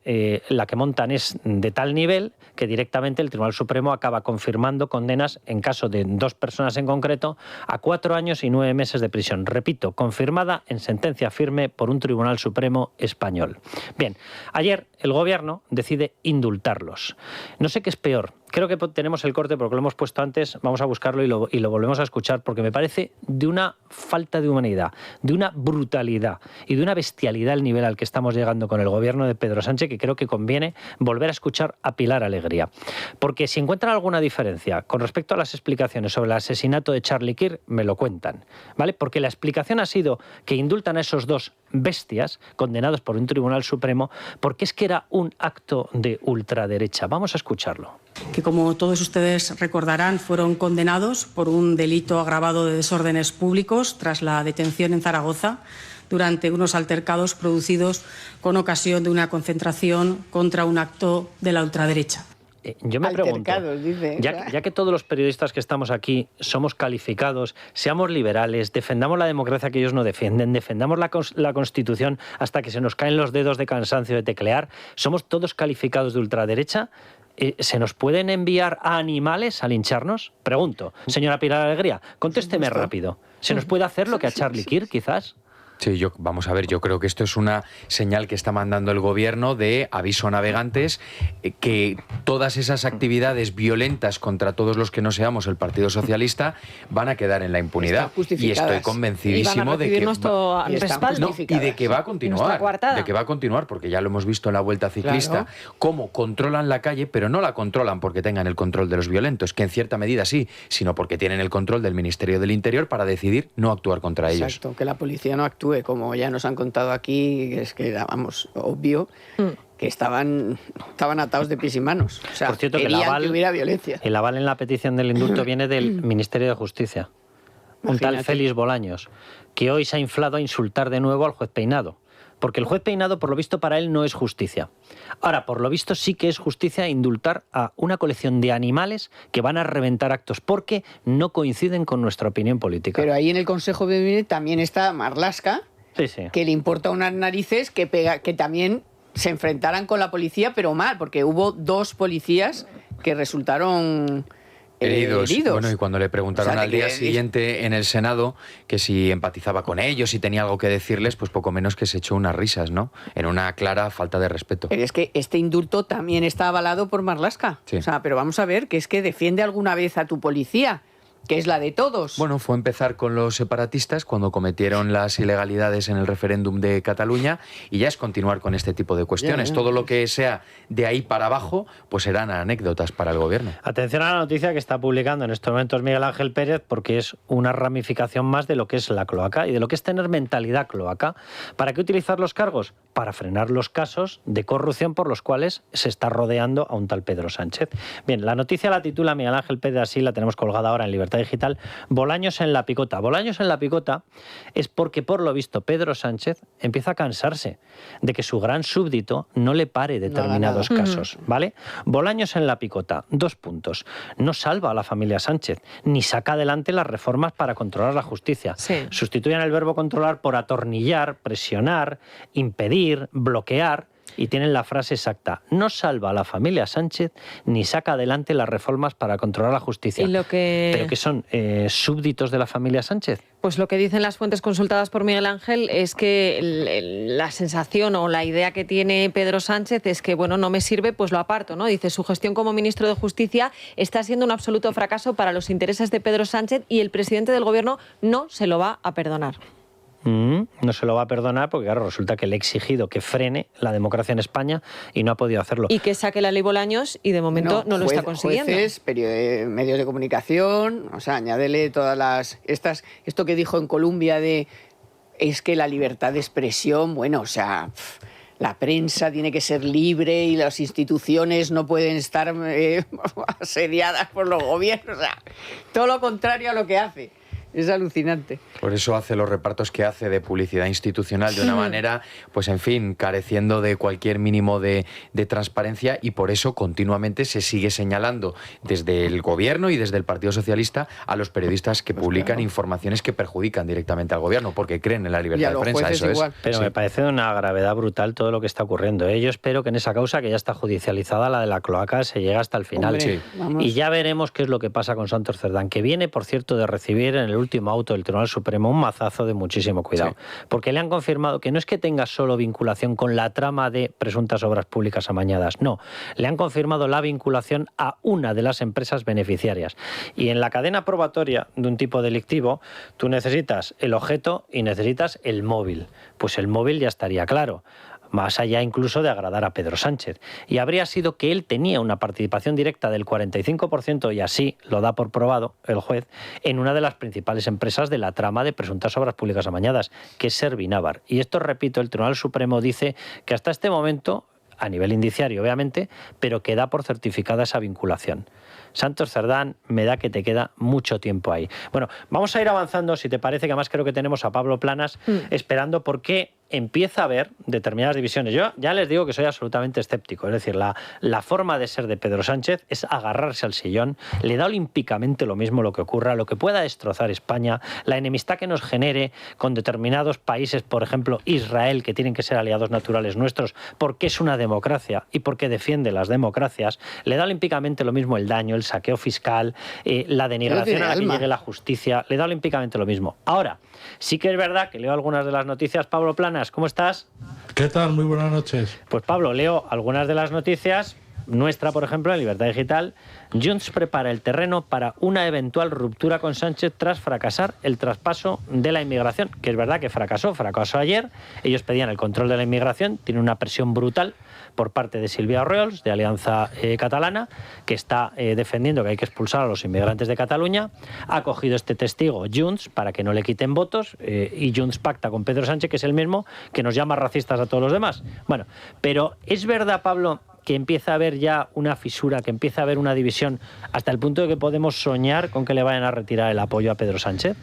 la que montan es de tal nivel que directamente el Tribunal Supremo acaba confirmando condenas, en caso de 2 personas en concreto, a 4 años y 9 meses de prisión. Repito, confirmada en sentencia firme por un Tribunal Supremo español. Bien, ayer el Gobierno decide indultarlos. No sé qué es peor. Creo que tenemos el corte porque lo hemos puesto antes, vamos a buscarlo y lo volvemos a escuchar porque me parece de una falta de humanidad, de una brutalidad y de una bestialidad al nivel al que estamos llegando con el gobierno de Pedro Sánchez, que creo que conviene volver a escuchar a Pilar Alegría. Porque si encuentran alguna diferencia con respecto a las explicaciones sobre el asesinato de Charlie Kirk, me lo cuentan, ¿vale? Porque la explicación ha sido que indultan a esos 2 bestias condenados por un Tribunal Supremo porque es que era un acto de ultraderecha. Vamos a escucharlo. Que, como todos ustedes recordarán, fueron condenados por un delito agravado de desórdenes públicos tras la detención en Zaragoza durante unos altercados producidos con ocasión de una concentración contra un acto de la ultraderecha. Yo me pregunto, ya que todos los periodistas que estamos aquí somos calificados, seamos liberales, defendamos la democracia que ellos no defienden, defendamos la Constitución hasta que se nos caen los dedos de cansancio de teclear, somos todos calificados de ultraderecha, ¿se nos pueden enviar a animales a lincharnos? Pregunto. Señora Pilar Alegría, contésteme rápido. ¿Se nos puede hacer lo que a Charlie Kirk, quizás? Sí, vamos a ver, yo creo que esto es una señal que está mandando el gobierno de aviso a navegantes, que todas esas actividades violentas contra todos los que no seamos el Partido Socialista van a quedar en la impunidad. Y estoy convencidísimo de que va a continuar, porque ya lo hemos visto en la Vuelta Ciclista, cómo controlan la calle, pero no la controlan porque tengan el control de los violentos, que en cierta medida sí, sino porque tienen el control del Ministerio del Interior para decidir no actuar contra ellos. Exacto, que la policía no actúe, como ya nos han contado aquí, es que era, vamos, obvio, que estaban atados de pies y manos. O sea, por cierto, querían que hubiera violencia. El aval en la petición del indulto viene del Ministerio de Justicia. Un tal Félix Bolaños, que hoy se ha inflado a insultar de nuevo al juez Peinado. Porque el juez Peinado, por lo visto, para él no es justicia. Ahora, por lo visto, sí que es justicia indultar a una colección de animales que van a reventar actos porque no coinciden con nuestra opinión política. Pero ahí en el Consejo de Gabinete también está Marlaska, que le importa unas narices que también se enfrentaran con la policía, pero mal, porque hubo 2 policías que resultaron heridos. Bueno, y cuando le preguntaron al día siguiente en el Senado que si empatizaba con ellos, si tenía algo que decirles, pues poco menos que se echó unas risas, ¿no? En una clara falta de respeto. Pero es que este indulto también está avalado por Marlaska. Sí. O sea, pero vamos a ver, que es que defiende alguna vez a tu policía, que es la de todos. Bueno, fue empezar con los separatistas cuando cometieron las ilegalidades en el referéndum de Cataluña y ya es continuar con este tipo de cuestiones. Todo lo que sea de ahí para abajo, pues serán anécdotas para el gobierno. Atención a la noticia que está publicando en estos momentos Miguel Ángel Pérez, porque es una ramificación más de lo que es la cloaca y de lo que es tener mentalidad cloaca. ¿Para qué utilizar los cargos? Para frenar los casos de corrupción por los cuales se está rodeando a un tal Pedro Sánchez. Bien, la noticia la titula Miguel Ángel Pérez así, la tenemos colgada ahora en Libertad Digital, Bolaños en la picota. Bolaños en la picota es porque, por lo visto, Pedro Sánchez empieza a cansarse de que su gran súbdito no le pare determinados casos, ¿vale? Bolaños en la picota, 2 puntos. No salva a la familia Sánchez, ni saca adelante las reformas para controlar la justicia. Sustituyen el verbo controlar por atornillar, presionar, impedir, bloquear, y tienen la frase exacta: no salva a la familia Sánchez ni saca adelante las reformas para controlar la justicia. ¿Pero que son súbditos de la familia Sánchez? Pues lo que dicen las fuentes consultadas por Miguel Ángel es que la sensación o la idea que tiene Pedro Sánchez es que, bueno, no me sirve, pues lo aparto, ¿no? Dice, su gestión como ministro de Justicia está siendo un absoluto fracaso para los intereses de Pedro Sánchez y el presidente del gobierno no se lo va a perdonar. No se lo va a perdonar porque, claro, resulta que le he exigido que frene la democracia en España y no ha podido hacerlo. Y que saque la ley Bolaños y de momento no lo está consiguiendo. Jueces, medios de comunicación, o sea, añádele todas esto que dijo en Colombia es que la libertad de expresión, bueno, o sea, la prensa tiene que ser libre y las instituciones no pueden estar asediadas por los gobiernos, o sea, todo lo contrario a lo que hace. Es alucinante. Por eso hace los repartos que hace de publicidad institucional de una manera, pues en fin, careciendo de cualquier mínimo de transparencia, y por eso continuamente se sigue señalando desde el gobierno y desde el Partido Socialista a los periodistas que publican informaciones que perjudican directamente al gobierno, porque creen en la libertad de prensa. Eso es. Pero me parece de una gravedad brutal todo lo que está ocurriendo. Yo espero que en esa causa, que ya está judicializada, la de la cloaca, se llegue hasta el final. Hombre, y ya veremos qué es lo que pasa con Santos Cerdán, que viene, por cierto, de recibir en el último auto del Tribunal Supremo un mazazo de muchísimo cuidado. Porque le han confirmado que no es que tenga solo vinculación con la trama de presuntas obras públicas amañadas, no. Le han confirmado la vinculación a una de las empresas beneficiarias. Y en la cadena probatoria de un tipo delictivo, tú necesitas el objeto y necesitas el móvil. Pues el móvil ya estaría claro, más allá incluso de agradar a Pedro Sánchez. Y habría sido que él tenía una participación directa del 45%, y así lo da por probado el juez, en una de las principales empresas de la trama de presuntas obras públicas amañadas, que es Servinávar. Y esto, repito, el Tribunal Supremo dice que hasta este momento, a nivel indiciario obviamente, pero que da por certificada esa vinculación. Santos Cerdán, me da que te queda mucho tiempo ahí. Bueno, vamos a ir avanzando, si te parece, que además creo que tenemos a Pablo Planas esperando, porque empieza a haber determinadas divisiones. Yo ya les digo que soy absolutamente escéptico. Es decir, la forma de ser de Pedro Sánchez es agarrarse al sillón. Le da olímpicamente lo mismo lo que ocurra, lo que pueda destrozar España, la enemistad que nos genere con determinados países, por ejemplo, Israel, que tienen que ser aliados naturales nuestros, porque es una democracia y porque defiende las democracias. Le da olímpicamente lo mismo el daño, el saqueo fiscal, la denigración a la que llegue la justicia. Le da olímpicamente lo mismo. Ahora, sí que es verdad que leo algunas de las noticias. Pablo Planas, ¿cómo estás? ¿Qué tal? Muy buenas noches. Pues Pablo, leo algunas de las noticias. Nuestra, por ejemplo, en Libertad Digital, Junts prepara el terreno para una eventual ruptura con Sánchez tras fracasar el traspaso de la inmigración, que es verdad que fracasó ayer. Ellos pedían el control de la inmigración, tiene una presión brutal por parte de Silvia Orriols, de Alianza Catalana, que está defendiendo que hay que expulsar a los inmigrantes de Cataluña. Ha cogido este testigo Junts para que no le quiten votos, y Junts pacta con Pedro Sánchez, que es el mismo que nos llama racistas a todos los demás. Bueno, pero es verdad, Pablo, que empieza a haber ya una fisura, que empieza a haber una división, hasta el punto de que podemos soñar con que le vayan a retirar el apoyo a Pedro Sánchez.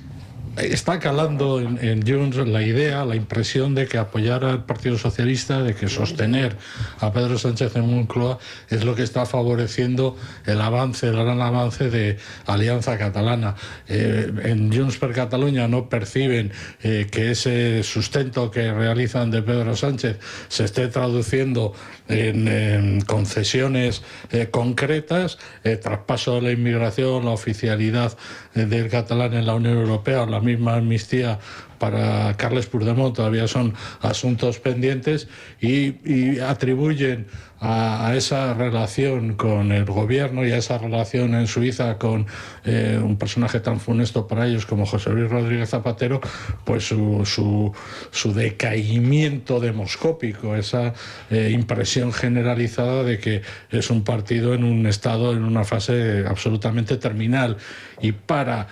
Está calando en Junts la idea, la impresión de que apoyar al Partido Socialista, de que sostener a Pedro Sánchez en Moncloa es lo que está favoreciendo el gran avance de Alianza Catalana. En Junts per Catalunya no perciben que ese sustento que realizan de Pedro Sánchez se esté traduciendo en concesiones concretas, traspaso de la inmigración, la oficialidad del catalán en la Unión Europea, o la misma amnistía para Carles Puigdemont, todavía son asuntos pendientes, y atribuyen a esa relación con el gobierno y a esa relación en Suiza con un personaje tan funesto para ellos como José Luis Rodríguez Zapatero, pues su decaimiento demoscópico, esa impresión generalizada de que es un partido en un estado, en una fase absolutamente terminal. Y para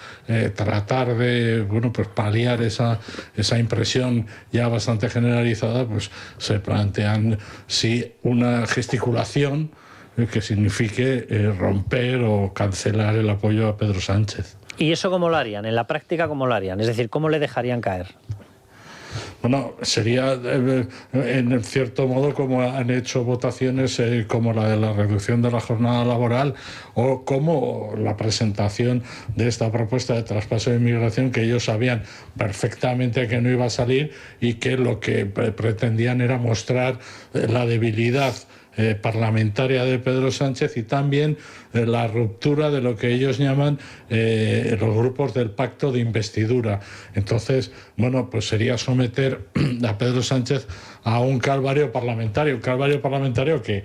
tratar de pues paliar esa impresión ya bastante generalizada, pues se plantean una gesticulación que signifique romper o cancelar el apoyo a Pedro Sánchez. ¿Y eso cómo lo harían? En la práctica, ¿cómo lo harían? Es decir, ¿cómo le dejarían caer? Bueno, sería en cierto modo como han hecho votaciones como la de la reducción de la jornada laboral, o como la presentación de esta propuesta de traspaso de inmigración, que ellos sabían perfectamente que no iba a salir y que lo que pretendían era mostrar la debilidad parlamentaria de Pedro Sánchez, y también la ruptura de lo que ellos llaman los grupos del pacto de investidura. Entonces, pues sería someter a Pedro Sánchez a un calvario parlamentario que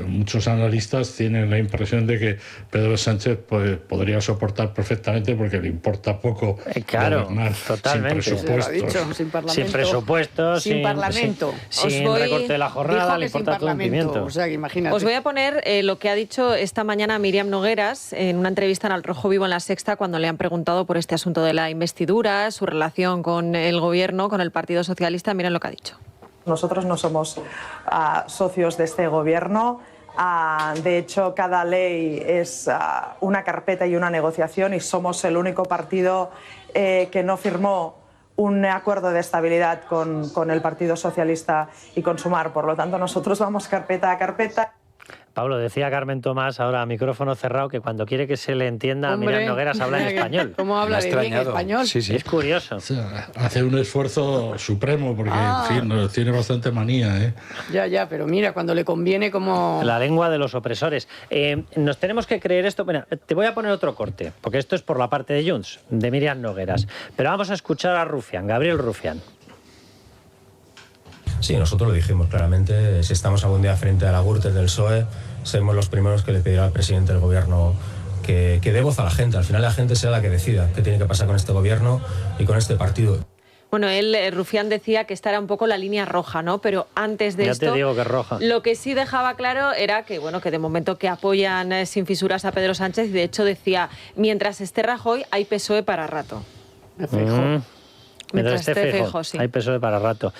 muchos analistas tienen la impresión de que Pedro Sánchez podría soportar perfectamente, porque le importa poco gobernar totalmente. sin presupuestos. Sin presupuestos, sin parlamento. Sin recorte de la jornada, le importa todo el pimiento. O sea, que imagínate. Os voy a poner lo que ha dicho esta mañana Miriam Nogueras en una entrevista en Al Rojo Vivo en La Sexta, cuando le han preguntado por este asunto de la investidura, su relación con el gobierno, con el Partido Socialista. Miren lo que ha dicho. Nosotros no somos socios de este gobierno. De hecho, cada ley es una carpeta y una negociación y somos el único partido que no firmó un acuerdo de estabilidad con el Partido Socialista y con Sumar. Por lo tanto, nosotros vamos carpeta a carpeta. Pablo, decía Carmen Tomás, ahora a micrófono cerrado, que cuando quiere que se le entienda, Hombre, Miriam Nogueras habla en español. ¿Cómo habla de bien español? Sí, sí. Es curioso. O sea, hace un esfuerzo supremo porque, en fin, tiene bastante manía, ¿eh? Ya, pero mira, cuando le conviene como... La lengua de los opresores. Nos tenemos que creer esto. Bueno, te voy a poner otro corte, porque esto es por la parte de Junts, de Miriam Nogueras. Pero vamos a escuchar a Rufián, Gabriel Rufián. Sí, nosotros lo dijimos claramente. Si estamos algún día frente a la Gürtel del PSOE, seremos los primeros que le pedirá al presidente del gobierno que dé voz a la gente. Al final la gente será la que decida qué tiene que pasar con este gobierno y con este partido. Bueno, Rufián decía que esta era un poco la línea roja, ¿no? Pero antes de esto, te digo que es roja. Lo que sí dejaba claro era que, bueno, que de momento que apoyan sin fisuras a Pedro Sánchez, y de hecho decía, mientras esté Rajoy hay PSOE para rato. Mientras esté Feijóo, sí. Hay PSOE para rato.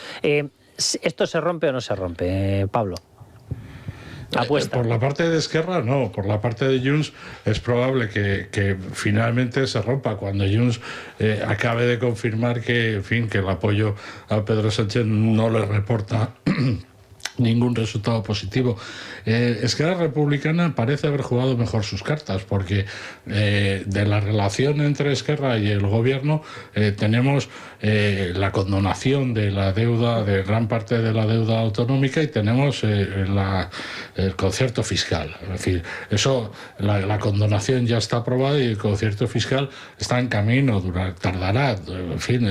¿Esto se rompe o no se rompe, Pablo? Apuesta. Por la parte de Esquerra, no. Por la parte de Junts es probable que finalmente se rompa cuando Junts acabe de confirmar que, en fin, que el apoyo a Pedro Sánchez no le reporta ningún resultado positivo. Esquerra Republicana parece haber jugado mejor sus cartas, porque de la relación entre Esquerra y el gobierno tenemos la condonación de la deuda, de gran parte de la deuda autonómica, y tenemos el concierto fiscal. Es decir, eso, la condonación ya está aprobada y el concierto fiscal está en camino, tardará, en fin,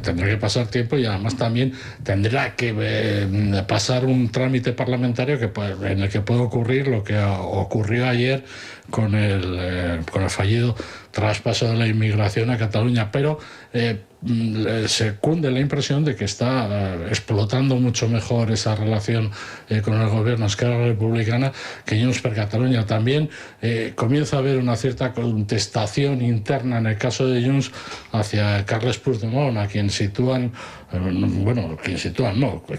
tendrá que pasar tiempo, y además también tendrá que pasar un trámite parlamentario en el que puede ocurrir lo que ocurrió ayer con el fallido traspaso de la inmigración a Cataluña, pero se cunde la impresión de que está explotando mucho mejor esa relación con el gobierno Esquerra Republicana que Junts per Catalunya. También comienza a haber una cierta contestación interna en el caso de Junts hacia Carles Puigdemont, a quien sitúan,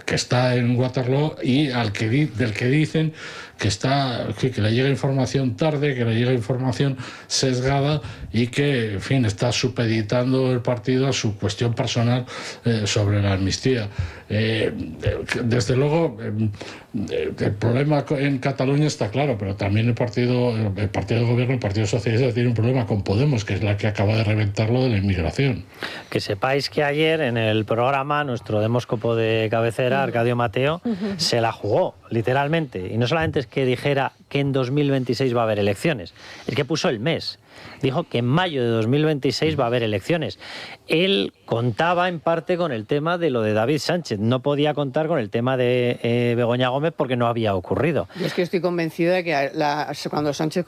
que está en Waterloo, y del que dicen que le llega información tarde, que le llega información sesgada, y que, en fin, está supeditando el partido a su cuestión personal sobre la amnistía. Desde luego, el problema en Cataluña está claro, pero también el partido de gobierno, el Partido Socialista, tiene un problema con Podemos, que es la que acaba de reventar lo de la inmigración. Que sepáis que ayer en el programa nuestro demóscopo de cabecera, Arcadio Mateo, se la jugó, literalmente. Y no solamente es que dijera que en 2026 va a haber elecciones, es que puso el mes. Dijo que en mayo de 2026 va a haber elecciones. Él contaba en parte con el tema de lo de David Sánchez. No podía contar con el tema de Begoña Gómez porque no había ocurrido. Yo es que estoy convencida de que cuando Sánchez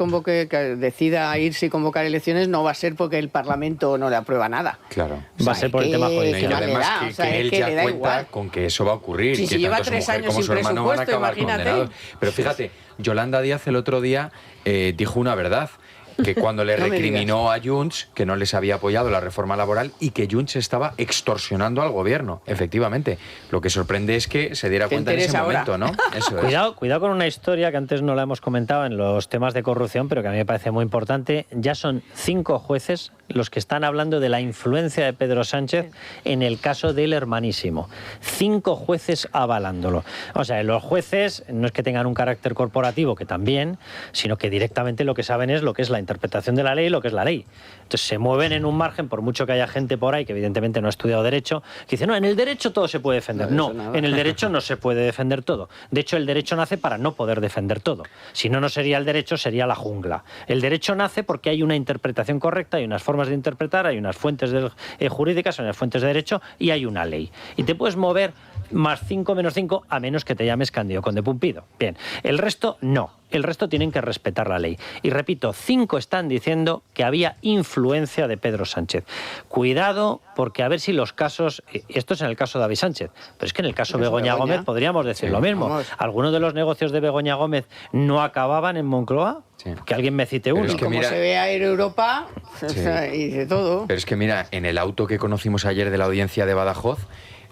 decida irse y convocar elecciones, no va a ser porque el Parlamento no le aprueba nada. Claro. Va a ser por el tema jurídico. Y además que él ya cuenta con que eso va a ocurrir. Si que lleva tanto 3 su mujer años como sin su hermano van a presupuesto, acabar imagínate. condenados. Pero fíjate, Yolanda Díaz el otro día dijo una verdad, que cuando le recriminó a Junts que no les había apoyado la reforma laboral y que Junts estaba extorsionando al gobierno. Efectivamente, lo que sorprende es que se diera cuenta en ese momento, ¿no? Eso es. Cuidado con una historia que antes no la hemos comentado en los temas de corrupción, pero que a mí me parece muy importante. Ya son 5 jueces los que están hablando de la influencia de Pedro Sánchez en el caso del Hermanísimo. 5 jueces avalándolo. O sea, los jueces no es que tengan un carácter corporativo, que también, sino que directamente lo que saben es lo que es la interpretación de la ley y lo que es la ley. Entonces se mueven en un margen, por mucho que haya gente por ahí que evidentemente no ha estudiado derecho, que dice, no, en el derecho todo se puede defender. No, en el derecho no se puede defender todo. De hecho, el derecho nace para no poder defender todo. Si no, no sería el derecho, sería la jungla. El derecho nace porque hay una interpretación correcta, hay unas formas de interpretar, hay unas fuentes jurídicas, hay unas fuentes de derecho y hay una ley. Y te puedes mover más 5, menos 5, a menos que te llames Cándido Conde Pumpido. Bien, el resto no. El resto tienen que respetar la ley. Y repito, 5 están diciendo que había influencia de Pedro Sánchez. Cuidado, porque a ver si los casos... Esto es en el caso de David Sánchez, pero es que en el caso de Begoña Gómez podríamos decir lo mismo. Vamos. ¿Algunos de los negocios de Begoña Gómez no acababan en Moncloa? Sí. Que alguien me cite uno. Es que como se ve a Europa, sí, y de todo. Pero es que mira, en el auto que conocimos ayer de la audiencia de Badajoz,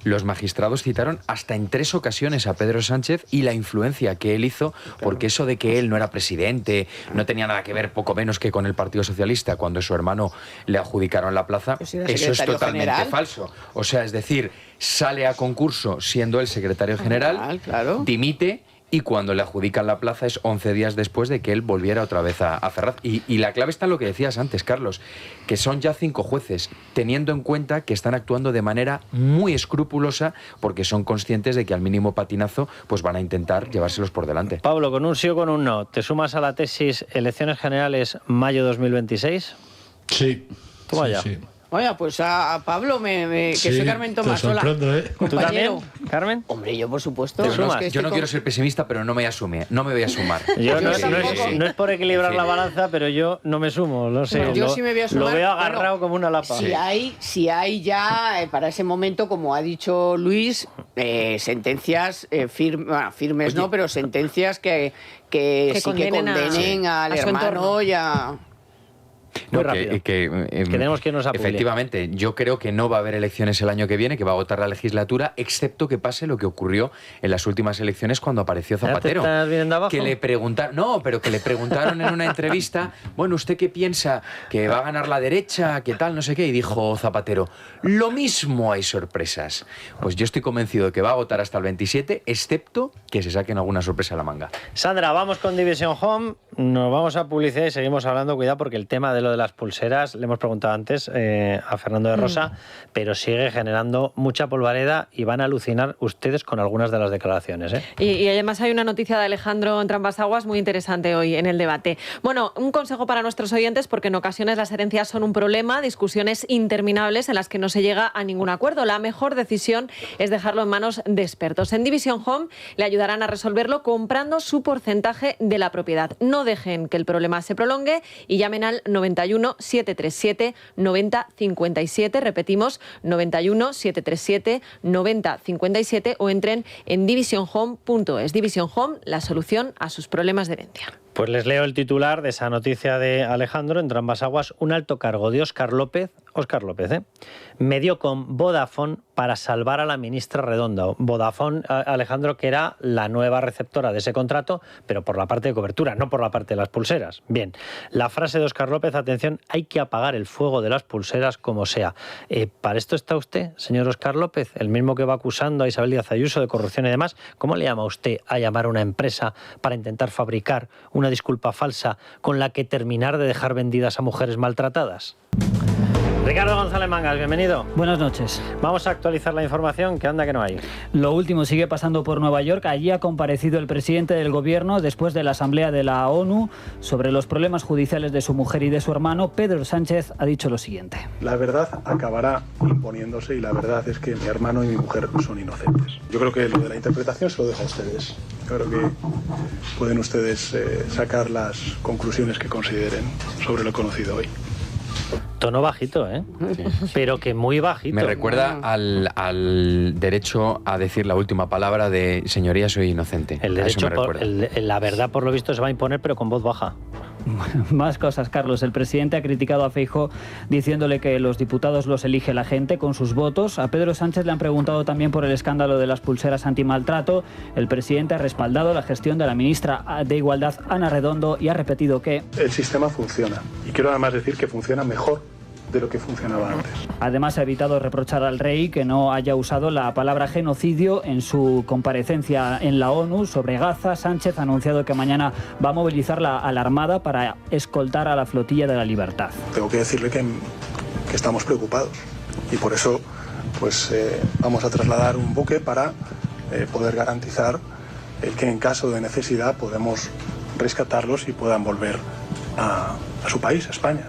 los magistrados citaron hasta en 3 ocasiones a Pedro Sánchez y la influencia que él hizo, porque eso de que él no era presidente, no tenía nada que ver, poco menos que con el Partido Socialista, cuando a su hermano le adjudicaron la plaza, eso es totalmente falso. O sea, es decir, sale a concurso siendo el secretario general, dimite, y cuando le adjudican la plaza es 11 días después de que él volviera otra vez a Ferraz. Y la clave está en lo que decías antes, Carlos, que son ya 5 jueces, teniendo en cuenta que están actuando de manera muy escrupulosa porque son conscientes de que al mínimo patinazo pues van a intentar llevárselos por delante. Pablo, con un sí o con un no, ¿te sumas a la tesis elecciones generales mayo 2026? Sí. Toma ya. Sí. Oye, pues a Pablo, que soy Carmen Tomasola. ¿Tú también, Carmen? Hombre, yo por supuesto. Yo no quiero ser pesimista, pero no me voy a sumar. Yo no es por equilibrar la balanza, pero yo no me sumo, no sé. Yo sí me voy a sumar. Lo veo agarrado como una lapa. Si hay ya, para ese momento, como ha dicho Luis, sentencias firmes, no, pero sentencias que sí que condenen al hermano y a... Muy rápido. Queremos que nos apoye. Efectivamente, yo creo que no va a haber elecciones el año que viene, que va a agotar la legislatura, excepto que pase lo que ocurrió en las últimas elecciones cuando apareció Zapatero. ¿Estás bien de abajo? Que le preguntaron en una entrevista, bueno, ¿usted qué piensa? ¿Que va a ganar la derecha? ¿Qué tal? No sé qué. Y dijo Zapatero, lo mismo hay sorpresas. Pues yo estoy convencido de que va a agotar hasta el 27, excepto que se saquen alguna sorpresa a la manga. Sandra, vamos con Division Home, nos vamos a publicidad y seguimos hablando. Cuidado porque el tema de lo de las pulseras, le hemos preguntado antes a Fernando de Rosa, pero sigue generando mucha polvareda y van a alucinar ustedes con algunas de las declaraciones. Y además hay una noticia de Alejandro Entrambas-Aguas muy interesante hoy en el debate. Bueno, un consejo para nuestros oyentes, porque en ocasiones las herencias son un problema, discusiones interminables en las que no se llega a ningún acuerdo. La mejor decisión es dejarlo en manos de expertos. En Division Home le ayudarán a resolverlo comprando su porcentaje de la propiedad. No dejen que el problema se prolongue y llamen al 91 737 90 57, repetimos 91 737 90 57 o entren en divisionhome.es. Division Home, la solución a sus problemas de herencia. Pues les leo el titular de esa noticia de Alejandro Entrambas-Aguas. Un alto cargo de Óscar López, medió con Vodafone para salvar a la ministra Redondo. Vodafone, Alejandro, que era la nueva receptora de ese contrato, pero por la parte de cobertura, no por la parte de las pulseras. Bien, la frase de Óscar López, atención, hay que apagar el fuego de las pulseras como sea. ¿Para esto está usted, señor Óscar López? El mismo que va acusando a Isabel Díaz Ayuso de corrupción y demás. ¿Cómo le llama usted a llamar a una empresa para intentar fabricar una disculpa falsa con la que terminar de dejar vendidas a mujeres maltratadas? Ricardo González Mangas, bienvenido. Buenas noches. Vamos a actualizar la información, que anda que no hay. Lo último sigue pasando por Nueva York. Allí ha comparecido el presidente del gobierno después de la asamblea de la ONU sobre los problemas judiciales de su mujer y de su hermano. Pedro Sánchez ha dicho lo siguiente. La verdad acabará imponiéndose y la verdad es que mi hermano y mi mujer son inocentes. Yo creo que lo de la interpretación se lo dejo a ustedes. Yo creo que pueden ustedes sacar las conclusiones que consideren sobre lo conocido hoy. Tono bajito, ¿eh? Sí. Pero que muy bajito. Me recuerda al derecho a decir la última palabra de señoría, soy inocente. El derecho, la verdad, por lo visto, se va a imponer, pero con voz baja. Más cosas, Carlos. El presidente ha criticado a Feijóo diciéndole que los diputados los elige la gente con sus votos. A Pedro Sánchez le han preguntado también por el escándalo de las pulseras antimaltrato. El presidente ha respaldado la gestión de la ministra de Igualdad, Ana Redondo, y ha repetido que el sistema funciona. Y quiero además decir que funciona mejor de lo que funcionaba antes. Además ha evitado reprochar al rey que no haya usado la palabra genocidio en su comparecencia en la ONU sobre Gaza. Sánchez ha anunciado que mañana va a movilizar a la Armada para escoltar a la flotilla de la Libertad. Tengo que decirle que estamos preocupados y por eso vamos a trasladar un buque para poder garantizar el que en caso de necesidad podemos rescatarlos y puedan volver a su país, a España.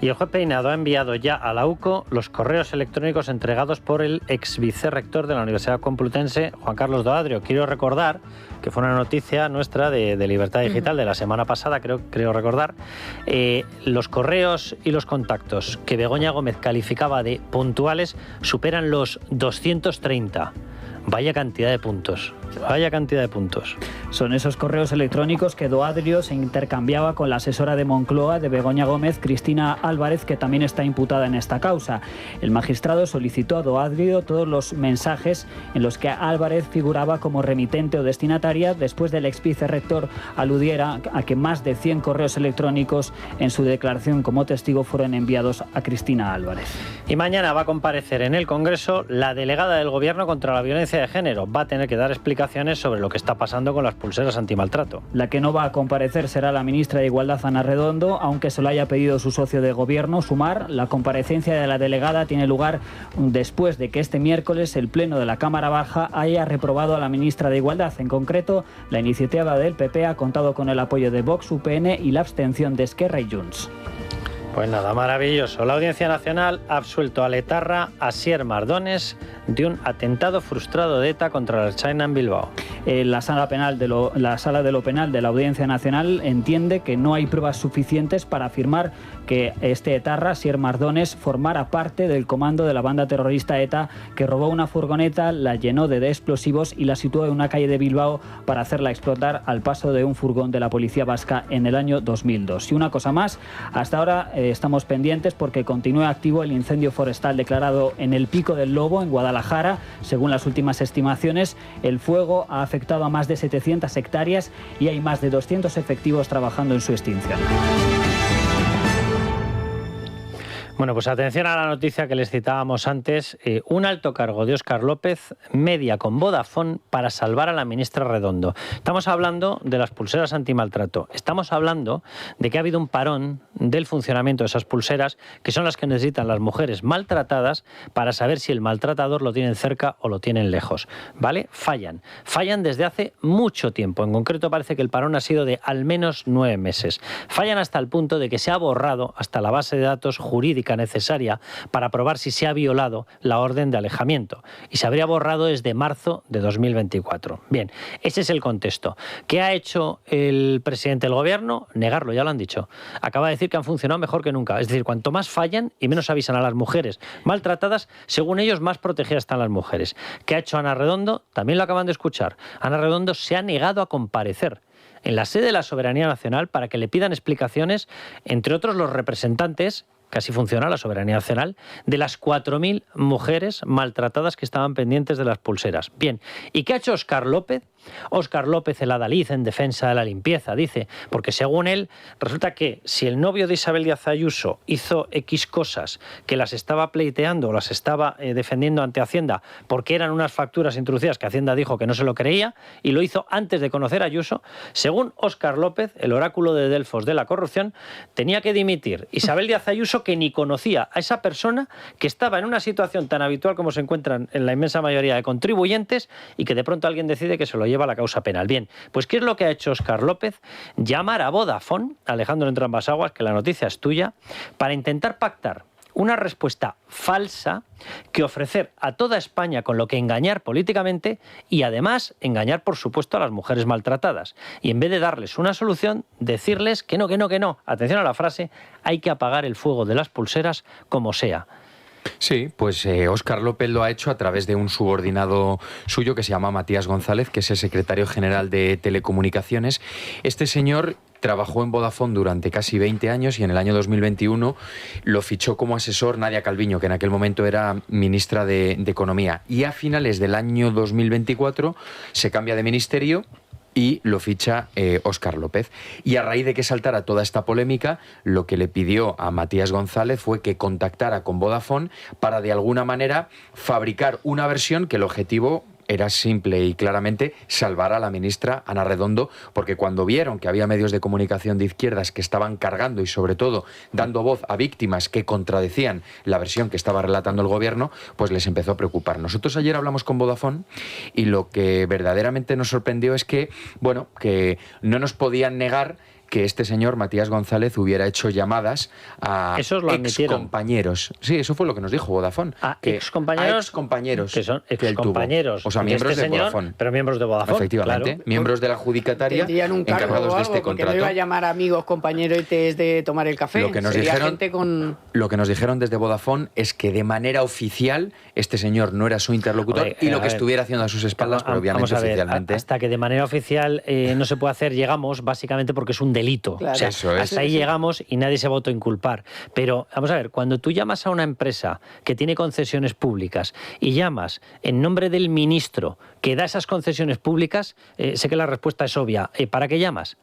Y el juez Peinado ha enviado ya a la UCO los correos electrónicos entregados por el ex vicerrector de la Universidad Complutense, Juan Carlos Doadrio. Quiero recordar que fue una noticia nuestra de Libertad Digital de la semana pasada, creo recordar. Los correos y los contactos que Begoña Gómez calificaba de puntuales superan los 230. Vaya cantidad de puntos. Vaya cantidad de puntos. Son esos correos electrónicos que Doadrio se intercambiaba con la asesora de Moncloa de Begoña Gómez, Cristina Álvarez, que también está imputada en esta causa. El magistrado solicitó a Doadrio todos los mensajes en los que Álvarez figuraba como remitente o destinataria después del ex vicerrector aludiera a que más de 100 correos electrónicos en su declaración como testigo fueron enviados a Cristina Álvarez. Y mañana va a comparecer en el Congreso la delegada del Gobierno contra la violencia de género. Va a tener que dar explicaciones sobre lo que está pasando con las pulseras antimaltrato. La que no va a comparecer será la ministra de Igualdad, Ana Redondo, aunque se lo haya pedido su socio de gobierno, Sumar. La comparecencia de la delegada tiene lugar después de que este miércoles el Pleno de la Cámara Baja haya reprobado a la ministra de Igualdad. En concreto, la iniciativa del PP ha contado con el apoyo de Vox, UPN y la abstención de Esquerra y Junts. Pues nada, maravilloso. La Audiencia Nacional ha absuelto a l'etarra Asier Mardones de un atentado frustrado de ETA contra la Ertzaintza en Bilbao. La Sala de lo Penal de la Audiencia Nacional entiende que no hay pruebas suficientes para afirmar que este etarra, Asier Mardones, formara parte del comando de la banda terrorista ETA que robó una furgoneta, la llenó de explosivos y la situó en una calle de Bilbao para hacerla explotar al paso de un furgón de la policía vasca en el año 2002. Y una cosa más, hasta ahora estamos pendientes porque continúa activo el incendio forestal declarado en el Pico del Lobo, en Guadalajara. Según las últimas estimaciones, el fuego ha afectado a más de 700 hectáreas y hay más de 200 efectivos trabajando en su extinción. Bueno, pues atención a la noticia que les citábamos antes. Un alto cargo de Óscar López media con Vodafone para salvar a la ministra Redondo. Estamos hablando de las pulseras antimaltrato. Estamos hablando de que ha habido un parón del funcionamiento de esas pulseras, que son las que necesitan las mujeres maltratadas para saber si el maltratador lo tienen cerca o lo tienen lejos. ¿Vale? Fallan. Fallan desde hace mucho tiempo. En concreto parece que el parón ha sido de al menos 9 meses. Fallan hasta el punto de que se ha borrado hasta la base de datos jurídica necesaria para probar si se ha violado la orden de alejamiento. Y se habría borrado desde marzo de 2024. Bien, ese es el contexto. ¿Qué ha hecho el presidente del gobierno? Negarlo, ya lo han dicho. Acaba de decir que han funcionado mejor que nunca. Es decir, cuanto más fallan y menos avisan a las mujeres maltratadas, según ellos, más protegidas están las mujeres. ¿Qué ha hecho Ana Redondo? También lo acaban de escuchar. Ana Redondo se ha negado a comparecer en la sede de la Soberanía Nacional para que le pidan explicaciones, entre otros los representantes, casi funciona la soberanía nacional, de las 4.000 mujeres maltratadas que estaban pendientes de las pulseras. Bien, ¿y qué ha hecho Óscar López? Óscar López, el adalid en defensa de la limpieza, dice, porque según él, resulta que si el novio de Isabel Díaz Ayuso hizo X cosas que las estaba pleiteando o las estaba defendiendo ante Hacienda porque eran unas facturas introducidas que Hacienda dijo que no se lo creía y lo hizo antes de conocer a Ayuso, según Óscar López, el oráculo de Delfos de la corrupción, tenía que dimitir Isabel Díaz Ayuso, que ni conocía a esa persona, que estaba en una situación tan habitual como se encuentran en la inmensa mayoría de contribuyentes y que de pronto alguien decide que se lo lleva a la causa penal. Bien, pues ¿qué es lo que ha hecho Óscar López? Llamar a Vodafone, Alejandro entre ambas aguas, que la noticia es tuya, para intentar pactar una respuesta falsa que ofrecer a toda España con lo que engañar políticamente y además engañar, por supuesto, a las mujeres maltratadas. Y en vez de darles una solución, decirles que no, atención a la frase, hay que apagar el fuego de las pulseras como sea. Sí, pues Óscar López lo ha hecho a través de un subordinado suyo que se llama Matías González, que es el secretario general de Telecomunicaciones. Este señor trabajó en Vodafone durante casi 20 años y en el año 2021 lo fichó como asesor Nadia Calviño, que en aquel momento era ministra de Economía. Y a finales del año 2024 se cambia de ministerio y lo ficha Óscar López. Y a raíz de que saltara toda esta polémica, lo que le pidió a Matías González fue que contactara con Vodafone para de alguna manera fabricar una versión que el objetivo era simple y claramente salvar a la ministra Ana Redondo, porque cuando vieron que había medios de comunicación de izquierdas que estaban cargando y sobre todo dando voz a víctimas que contradecían la versión que estaba relatando el gobierno, pues les empezó a preocupar. Nosotros ayer hablamos con Vodafone y lo que verdaderamente nos sorprendió es que, bueno, que no nos podían negar que este señor Matías González hubiera hecho llamadas a excompañeros. Sí, eso fue lo que nos dijo Vodafone. Excompañeros. Que son excompañeros. O sea, miembros de Vodafone. Pero miembros de Vodafone. Efectivamente. Claro. Miembros de la adjudicataria encargados de este contrato. No iba a llamar amigos, compañeros de tomar el café. Lo que nos dijeron desde Vodafone es que de manera oficial este señor no era su interlocutor y lo que estuviera haciendo a sus espaldas, pero obviamente oficialmente. Hasta que de manera oficial no se puede hacer, llegamos básicamente porque es un delito. Claro. O sea, Eso es. hasta ahí llegamos y nadie se va a autoinculpar. Pero vamos a ver, cuando tú llamas a una empresa que tiene concesiones públicas y llamas en nombre del ministro que da esas concesiones públicas, sé que la respuesta es obvia. ¿Para qué llamas?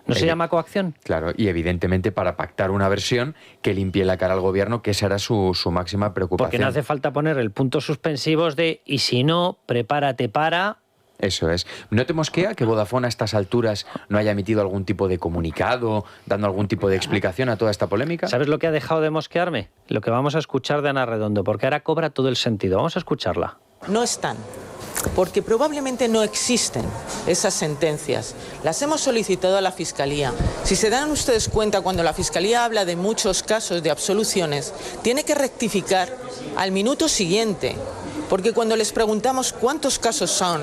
¿No se llama coacción? Claro, y evidentemente para pactar una versión que limpie la cara al gobierno, que esa era su máxima preocupación. Porque no hace falta poner el punto suspensivos de y si no, prepárate para... Eso es. ¿No te mosquea que Vodafone a estas alturas no haya emitido algún tipo de comunicado, dando algún tipo de explicación a toda esta polémica? ¿Sabes lo que ha dejado de mosquearme? Lo que vamos a escuchar de Ana Redondo, porque ahora cobra todo el sentido. Vamos a escucharla. No están, porque probablemente no existen esas sentencias. Las hemos solicitado a la Fiscalía. Si se dan ustedes cuenta, cuando la Fiscalía habla de muchos casos de absoluciones, tiene que rectificar al minuto siguiente, porque cuando les preguntamos cuántos casos son,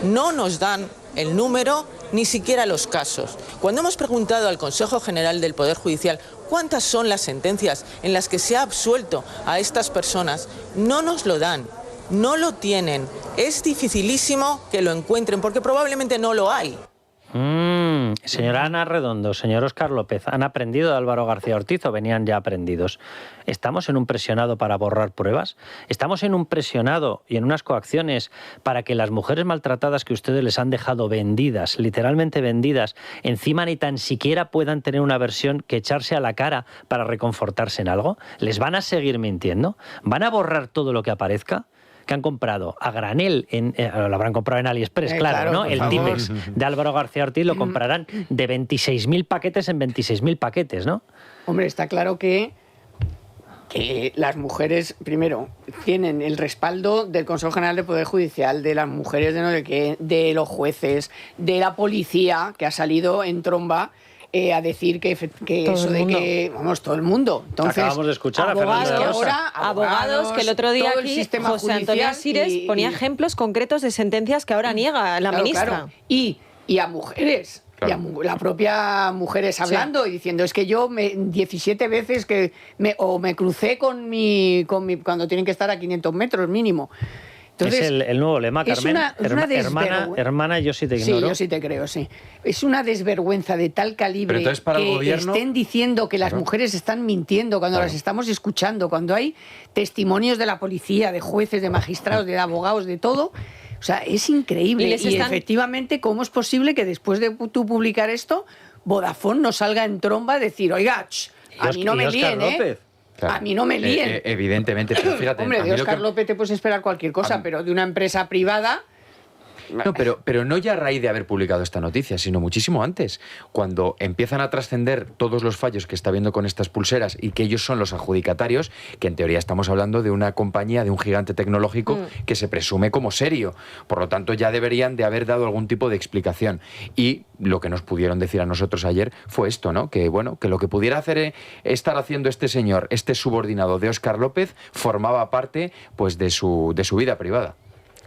no nos dan el número ni siquiera los casos. Cuando hemos preguntado al Consejo General del Poder Judicial cuántas son las sentencias en las que se ha absuelto a estas personas, no nos lo dan. No lo tienen. Es dificilísimo que lo encuentren porque probablemente no lo hay. Señora Ana Redondo, señor Óscar López, ¿han aprendido de Álvaro García Ortiz o venían ya aprendidos? ¿Estamos en un presionado para borrar pruebas? ¿Estamos en un presionado y en unas coacciones para que las mujeres maltratadas que ustedes les han dejado vendidas, literalmente vendidas, encima ni tan siquiera puedan tener una versión que echarse a la cara para reconfortarse en algo? ¿Les van a seguir mintiendo? ¿Van a borrar todo lo que aparezca? Que han comprado a granel, lo habrán comprado en AliExpress, claro, ¿no? El Tipex de Álvaro García Ortiz lo comprarán de 26.000 paquetes en 26.000 paquetes, ¿no? Hombre, está claro que las mujeres, primero, tienen el respaldo del Consejo General del Poder Judicial, de las mujeres de no sé qué, de los jueces, de la policía, que ha salido en tromba a decir que eso de que, vamos, todo el mundo. Entonces, acabamos de escuchar a Fernando abogados que el otro día aquí José Antonio Asires ponía ejemplos concretos de sentencias que ahora niega la ministra. Claro. Y a mujeres. Claro. Y a la propia mujeres hablando y diciendo, es que yo 17 veces me crucé con mi cuando tienen que estar a 500 metros mínimo. Entonces, es el nuevo lema, Carmen. Hermana, yo sí te ignoro. Sí, yo sí te creo, sí. Es una desvergüenza de tal calibre para que el gobierno, estén diciendo que las mujeres están mintiendo cuando las estamos escuchando, cuando hay testimonios de la policía, de jueces, de magistrados, de abogados, de todo. O sea, es increíble. Y efectivamente, ¿cómo es posible que después de tú publicar esto, Vodafone no salga en tromba a decir, oiga, a mí no me líen, ¿eh? Claro. A mí no me líen. Evidentemente, pero fíjate... Hombre, de Óscar López te puedes esperar cualquier cosa, pero de una empresa privada... No, pero no ya a raíz de haber publicado esta noticia, sino muchísimo antes, cuando empiezan a trascender todos los fallos que está habiendo con estas pulseras y que ellos son los adjudicatarios, que en teoría estamos hablando de una compañía, de un gigante tecnológico que se presume como serio. Por lo tanto, ya deberían de haber dado algún tipo de explicación. Y lo que nos pudieron decir a nosotros ayer fue esto, ¿no? Que bueno, que lo que pudiera estar haciendo este señor, este subordinado de Óscar López, formaba parte pues de su vida privada.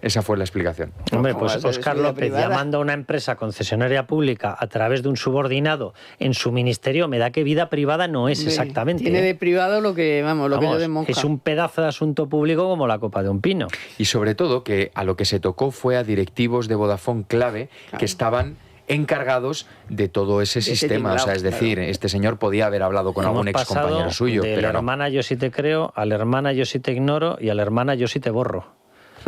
Esa fue la explicación. Hombre, pues Óscar López llamando a una empresa concesionaria pública a través de un subordinado en su ministerio, me da que vida privada no es exactamente. Tiene de privado lo que yo de monja. Es un pedazo de asunto público como la copa de un pino. Y sobre todo que a lo que se tocó fue a directivos de Vodafone clave que estaban encargados de todo ese sistema, o sea, es decir, este señor podía haber hablado con algún ex compañero suyo, de la hermana yo sí te creo, a la hermana yo sí te ignoro y a la hermana yo sí te borro.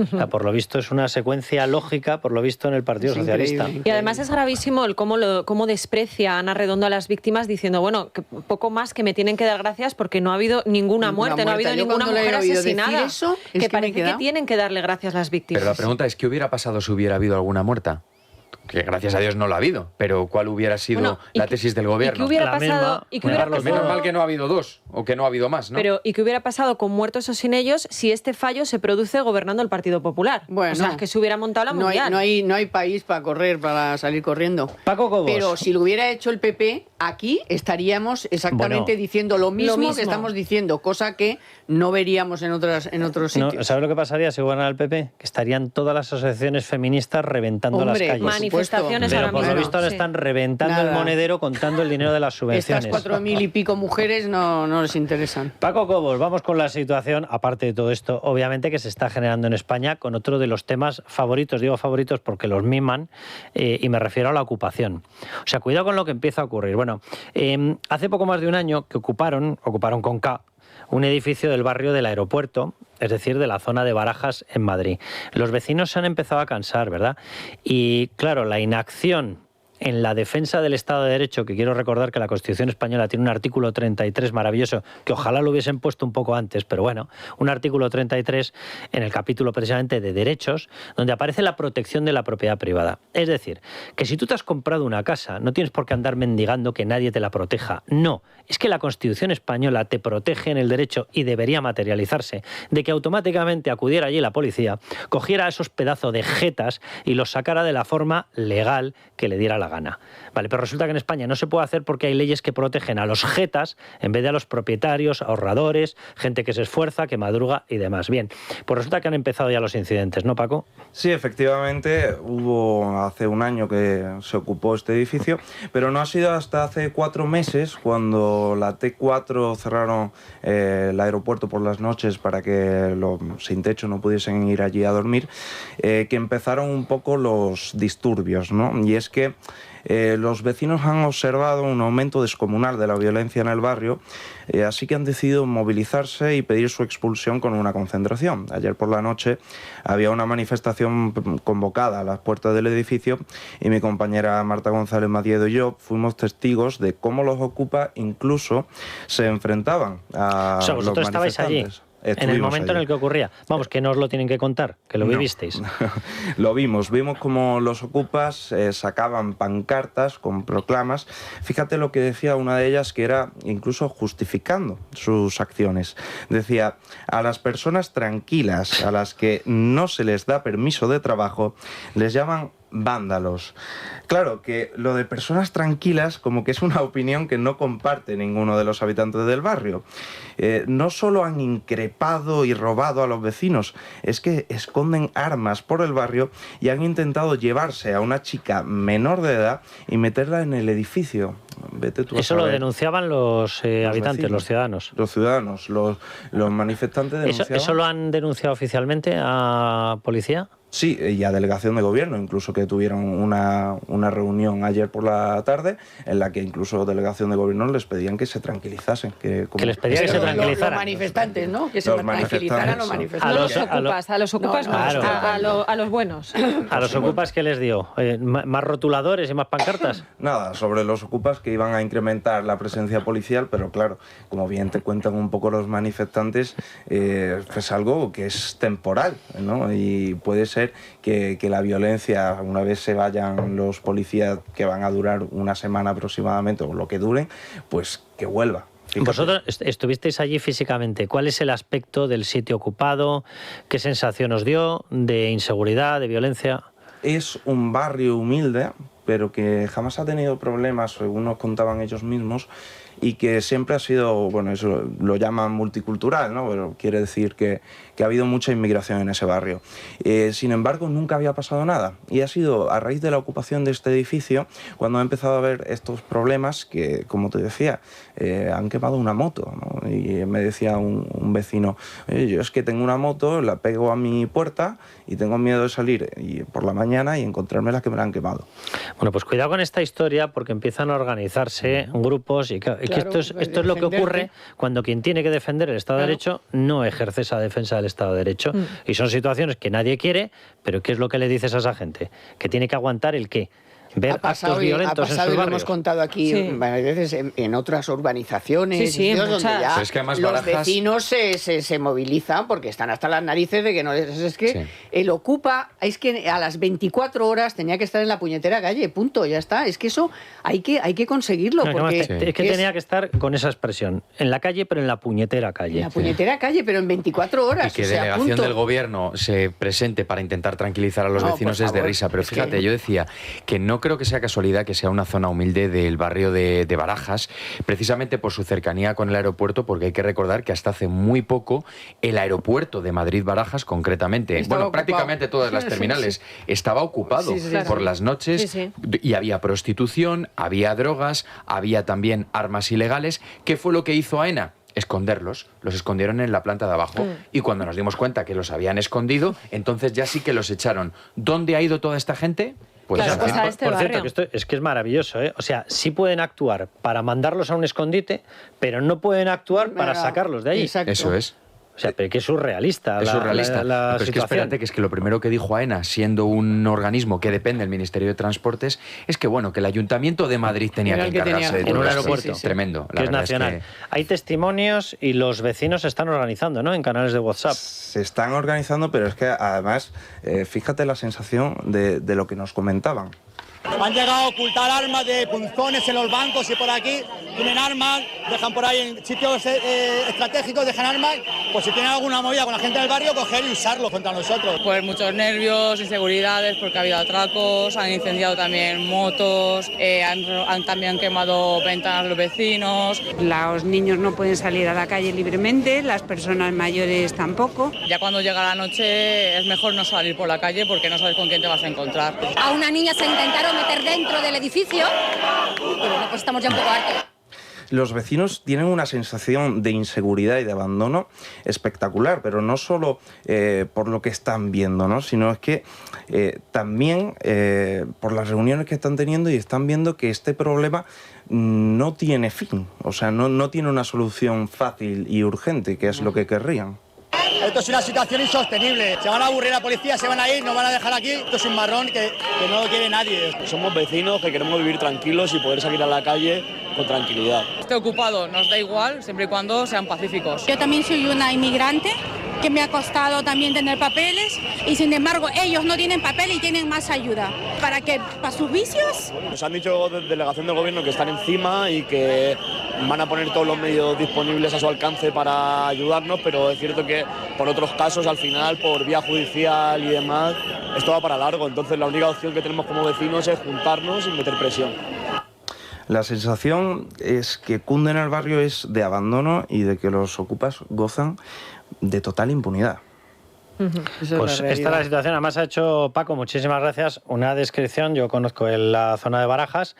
O sea, por lo visto es una secuencia lógica, por lo visto en el Partido Socialista. Increíble. Y además es gravísimo el cómo desprecia Ana Redondo a las víctimas diciendo, bueno, que poco más que me tienen que dar gracias porque no ha habido ninguna muerte, no ha habido ninguna mujer asesinada. Eso, que parece que tienen que darle gracias las víctimas. Pero la pregunta es, ¿qué hubiera pasado si hubiera habido alguna muerta? Que gracias a Dios no la ha habido, pero ¿cuál hubiera sido la tesis del gobierno? ¿Y qué hubiera pasado? Menos mal que no ha habido dos, o que no ha habido más, ¿no? Pero ¿y qué hubiera pasado con muertos o sin ellos si este fallo se produce gobernando el Partido Popular? Bueno, o sea, que se hubiera montado la mundial. No hay país para salir corriendo. Paco Cobos. Pero si lo hubiera hecho el PP, aquí estaríamos exactamente diciendo lo mismo que estamos diciendo, cosa que no veríamos en otros sitios. No, ¿sabes lo que pasaría si gobernara el PP? Que estarían todas las asociaciones feministas reventando las calles. Manifestaciones pero ahora por mismo. lo visto ahora están reventando el monedero contando el dinero de las subvenciones. Estas 4.000 y pico mujeres no les interesan. Paco Cobos, vamos con la situación, aparte de todo esto, obviamente, que se está generando en España con otro de los temas favoritos. Digo favoritos porque los miman, y me refiero a la ocupación. O sea, cuidado con lo que empieza a ocurrir. Bueno, hace poco más de un año que ocuparon con K, un edificio del barrio del Aeropuerto, es decir, de la zona de Barajas en Madrid. Los vecinos se han empezado a cansar, ¿verdad? Y claro, la inacción en la defensa del Estado de Derecho, que quiero recordar que la Constitución española tiene un artículo 33 maravilloso, que ojalá lo hubiesen puesto un poco antes, pero bueno, un artículo 33 en el capítulo precisamente de derechos, donde aparece la protección de la propiedad privada. Es decir, que si tú te has comprado una casa, no tienes por qué andar mendigando que nadie te la proteja. No, es que la Constitución española te protege en el derecho, y debería materializarse, de que automáticamente acudiera allí la policía, cogiera a esos pedazos de jetas y los sacara de la forma legal que le diera la gana. Vale, pero resulta que en España no se puede hacer porque hay leyes que protegen a los jetas en vez de a los propietarios, ahorradores, gente que se esfuerza, que madruga y demás. Bien, pues resulta que han empezado ya los incidentes, ¿no, Paco? Sí, efectivamente, hubo hace un año que se ocupó este edificio, pero no ha sido hasta hace 4 meses, cuando la T4 cerraron el aeropuerto por las noches para que los sin techo no pudiesen ir allí a dormir, que empezaron un poco los disturbios, ¿no? Y es que los vecinos han observado un aumento descomunal de la violencia en el barrio, así que han decidido movilizarse y pedir su expulsión con una concentración. Ayer por la noche había una manifestación convocada a las puertas del edificio, y mi compañera Marta González Madiedo y yo fuimos testigos de cómo los ocupas incluso se enfrentaban a los vosotros estabais allí. En el momento en el que ocurría. Vamos, que no os lo tienen que contar, que lo vivisteis. Lo vimos como los ocupas sacaban pancartas con proclamas. Fíjate lo que decía una de ellas, que era incluso justificando sus acciones. Decía: a las personas tranquilas, a las que no se les da permiso de trabajo, les llaman vándalos. Claro que lo de personas tranquilas como que es una opinión que no comparte ninguno de los habitantes del barrio. No solo han increpado y robado a los vecinos, es que esconden armas por el barrio y han intentado llevarse a una chica menor de edad y meterla en el edificio. Vete tú a Eso saber. lo denunciaban los habitantes, vecinos, los ciudadanos. Los ciudadanos, los manifestantes denunciaban. ¿Eso lo han denunciado oficialmente a policía? Sí, y a delegación de gobierno, incluso que tuvieron una reunión ayer por la tarde en la que incluso delegación de gobierno les pedían que se tranquilizasen. Que les pedían que se tranquilizaran. Los manifestantes, ¿no? Que se tranquilizaran los manifestantes. A los ocupas, claro. a los buenos. ¿A los ocupas qué les dio? ¿Más rotuladores y más pancartas? Nada, sobre los ocupas, que iban a incrementar la presencia policial, pero claro, como bien te cuentan un poco los manifestantes, es algo que es temporal, ¿no? Y puede ser que la violencia, una vez se vayan los policías, que van a durar una semana aproximadamente, o lo que duren, pues que vuelva. Fíjate. Vosotros estuvisteis allí físicamente. ¿Cuál es el aspecto del sitio ocupado? ¿Qué sensación os dio de inseguridad, de violencia? Es un barrio humilde, pero que jamás ha tenido problemas, según nos contaban ellos mismos, y que siempre ha sido, bueno, eso lo llaman multicultural, ¿no? Pero quiere decir que ha habido mucha inmigración en ese barrio. Sin embargo, nunca había pasado nada, y ha sido a raíz de la ocupación de este edificio cuando ha empezado a haber estos problemas que, como te decía, han quemado una moto, ¿no? Y me decía un vecino: yo es que tengo una moto, la pego a mi puerta y tengo miedo de salir por la mañana y encontrarme la que me la han quemado. Bueno, pues cuidado con esta historia, porque empiezan a organizarse grupos y que esto es lo que ocurre cuando quien tiene que defender el Estado de Derecho no ejerce esa defensa del Estado de Derecho. Y son situaciones que nadie quiere, pero ¿qué es lo que le dices a esa gente? Que tiene que aguantar el qué. Ver actos violentos en sus barrios. Lo hemos contado aquí varias veces en otras urbanizaciones, donde ya es que los vecinos se movilizan porque están hasta las narices de que no es que el ocupa, es que a las 24 horas tenía que estar en la puñetera calle, punto, ya está. Es que eso hay que conseguirlo. Porque es que tenía que estar con esa expresión, en la calle, pero en la puñetera calle. En la puñetera calle, pero en 24 horas. Y que delegación del gobierno se presente para intentar tranquilizar a los vecinos es de risa. Pero fíjate, yo decía que no no creo que sea casualidad que sea una zona humilde del barrio de Barajas, precisamente por su cercanía con el aeropuerto, porque hay que recordar que hasta hace muy poco el aeropuerto de Madrid-Barajas, concretamente, prácticamente todas las terminales, estaba ocupado por las noches y había prostitución, había drogas, había también armas ilegales. ¿Qué fue lo que hizo AENA? Esconderlos, los escondieron en la planta de abajo y cuando nos dimos cuenta que los habían escondido, entonces ya sí que los echaron. ¿Dónde ha ido toda esta gente? Pues claro, pues a este por barrio. cierto, que esto es que es maravilloso, ¿eh? O sea, sí pueden actuar para mandarlos a un escondite, pero no pueden actuar para sacarlos de ahí. Exacto. Eso es. O sea, pero que es surrealista. Es surrealista. La pero es que espérate, que es que lo primero que dijo AENA, siendo un organismo que depende del Ministerio de Transportes, es que bueno, que el Ayuntamiento de Madrid tenía que encargarse de todo en un esto. aeropuerto. Tremendo. Que es nacional. Hay testimonios y los vecinos se están organizando, ¿no? En canales de WhatsApp. Se están organizando, pero es que además, fíjate la sensación de lo que nos comentaban. Han llegado a ocultar armas de punzones en los bancos y por aquí tienen armas, dejan por ahí en sitios estratégicos, dejan armas, pues si tienen alguna movida con la gente del barrio, coger y usarlo contra nosotros. Pues muchos nervios, inseguridades, porque ha habido atracos, han incendiado también motos, han también quemado ventanas los vecinos. Los niños no pueden salir a la calle libremente, las personas mayores tampoco. Ya cuando llega la noche es mejor no salir por la calle porque no sabes con quién te vas a encontrar. A una niña se intentaron meter dentro del edificio y bueno, pues estamos ya un poco hartos. Los vecinos tienen una sensación de inseguridad y de abandono espectacular, pero no solo por lo que están viendo, ¿no? Sino es que también por las reuniones que están teniendo y están viendo que este problema no tiene fin, o sea, no tiene una solución fácil y urgente, que es lo que querrían. Esto es una situación insostenible. Se van a aburrir la policía, se van a ir, nos van a dejar aquí. Esto es un marrón que no lo quiere nadie. Somos vecinos que queremos vivir tranquilos y poder salir a la calle con tranquilidad. Esté ocupado, nos da igual, siempre y cuando sean pacíficos. Yo también soy una inmigrante que me ha costado también tener papeles y sin embargo ellos no tienen papel y tienen más ayuda. ¿Para qué? ¿Para sus vicios? Nos han dicho de delegación del gobierno que están encima y que van a poner todos los medios disponibles a su alcance para ayudarnos, pero es cierto que por otros casos al final, por vía judicial y demás, esto va para largo. Entonces la única opción que tenemos como vecinos es juntarnos y meter presión. La sensación es que cunde en el barrio es de abandono y de que los ocupas gozan de total impunidad. Pues esta es la situación. Además ha hecho Paco, muchísimas gracias, una descripción. Yo conozco la zona de Barajas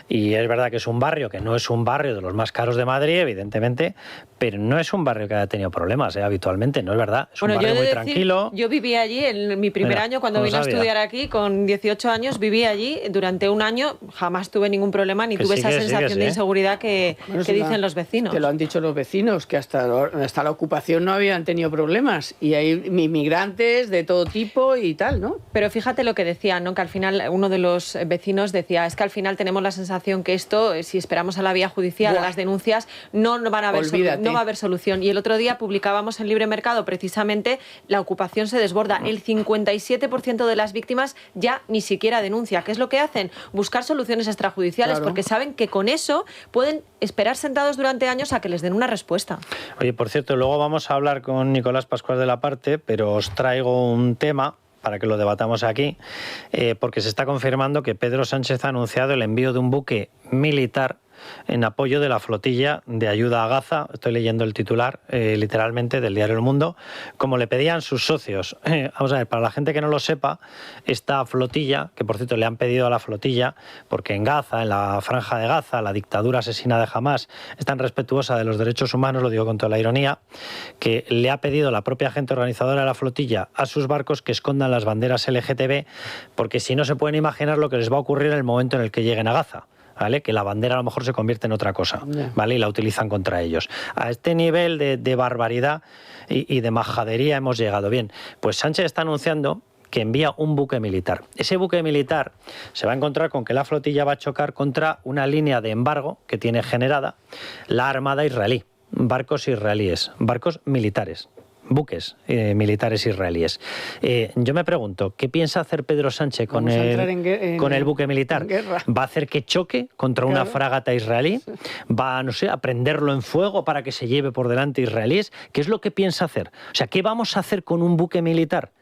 y es verdad que es un barrio que no es un barrio de los más caros de Madrid, evidentemente, pero no es un barrio que haya tenido problemas habitualmente, no es verdad. Es un barrio muy tranquilo. Yo viví allí en mi primer año cuando vine a estudiar aquí, con 18 años, viví allí durante un año, jamás tuve ningún problema ni tuve esa sensación de inseguridad que dicen los vecinos. Te lo han dicho los vecinos, que hasta la ocupación no habían tenido problemas y hay inmigrantes de todo tipo y tal, ¿no? Pero fíjate lo que decían, ¿no? Que al final uno de los vecinos decía, es que al final tenemos la sensación que esto, si esperamos a la vía judicial, a las denuncias, no va a haber solución. Y el otro día publicábamos en Libre Mercado precisamente la ocupación se desborda. El 57% de las víctimas ya ni siquiera denuncia. ¿Qué es lo que hacen? Buscar soluciones extrajudiciales, porque saben que con eso pueden esperar sentados durante años a que les den una respuesta. Oye, por cierto, luego vamos a hablar con Nicolás Pascual de la Parte, pero os traigo un tema para que lo debatamos aquí, porque se está confirmando que Pedro Sánchez ha anunciado el envío de un buque militar en apoyo de la flotilla de ayuda a Gaza. Estoy leyendo el titular literalmente del diario El Mundo, como le pedían sus socios. Vamos a ver, para la gente que no lo sepa, esta flotilla, que por cierto le han pedido a la flotilla, porque en Gaza, en la franja de Gaza, la dictadura asesina de Hamás es tan respetuosa de los derechos humanos, lo digo con toda la ironía, que le ha pedido la propia gente organizadora de la flotilla a sus barcos que escondan las banderas LGTB, porque si no se pueden imaginar lo que les va a ocurrir en el momento en el que lleguen a Gaza. ¿Vale? Que la bandera a lo mejor se convierte en otra cosa, ¿vale? Y la utilizan contra ellos. A este nivel de barbaridad y de majadería hemos llegado. Bien, pues Sánchez está anunciando que envía un buque militar. Ese buque militar se va a encontrar con que la flotilla va a chocar contra una línea de embargo que tiene generada la Armada israelí. Barcos israelíes, barcos militares. Buques militares israelíes. Yo me pregunto, ¿qué piensa hacer Pedro Sánchez con el buque militar? ¿Va a hacer que choque contra una fragata israelí? ¿Va, no sé, a prenderlo en fuego para que se lleve por delante israelíes? ¿Qué es lo que piensa hacer? O sea, ¿qué vamos a hacer con un buque militar?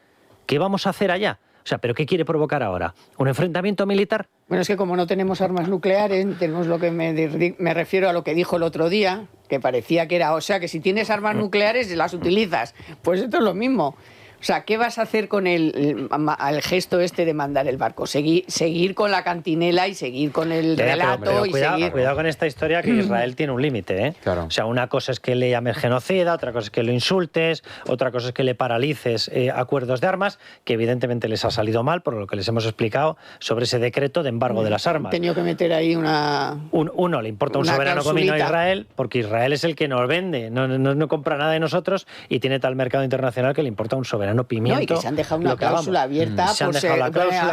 ¿Qué vamos a hacer allá? O sea, ¿pero qué quiere provocar ahora? ¿Un enfrentamiento militar? Bueno, es que como no tenemos armas nucleares, tenemos lo que me refiero a lo que dijo el otro día, que parecía que era, o sea, que si tienes armas nucleares las utilizas. Pues esto es lo mismo. O sea, ¿qué vas a hacer con el gesto este de mandar el barco? Seguir con la cantinela y seguir con el relato y seguir... Cuidado con esta historia, que Israel tiene un límite, ¿eh? Claro. O sea, una cosa es que le llames genocida, otra cosa es que lo insultes, otra cosa es que le paralices acuerdos de armas, que evidentemente les ha salido mal, por lo que les hemos explicado, sobre ese decreto de embargo de las armas. Han tenido que meter ahí Uno, le importa un soberano comino a Israel, porque Israel es el que nos vende, no compra nada de nosotros y tiene tal mercado internacional que le importa un soberano pimiento. No, y que se han dejado una cláusula abierta por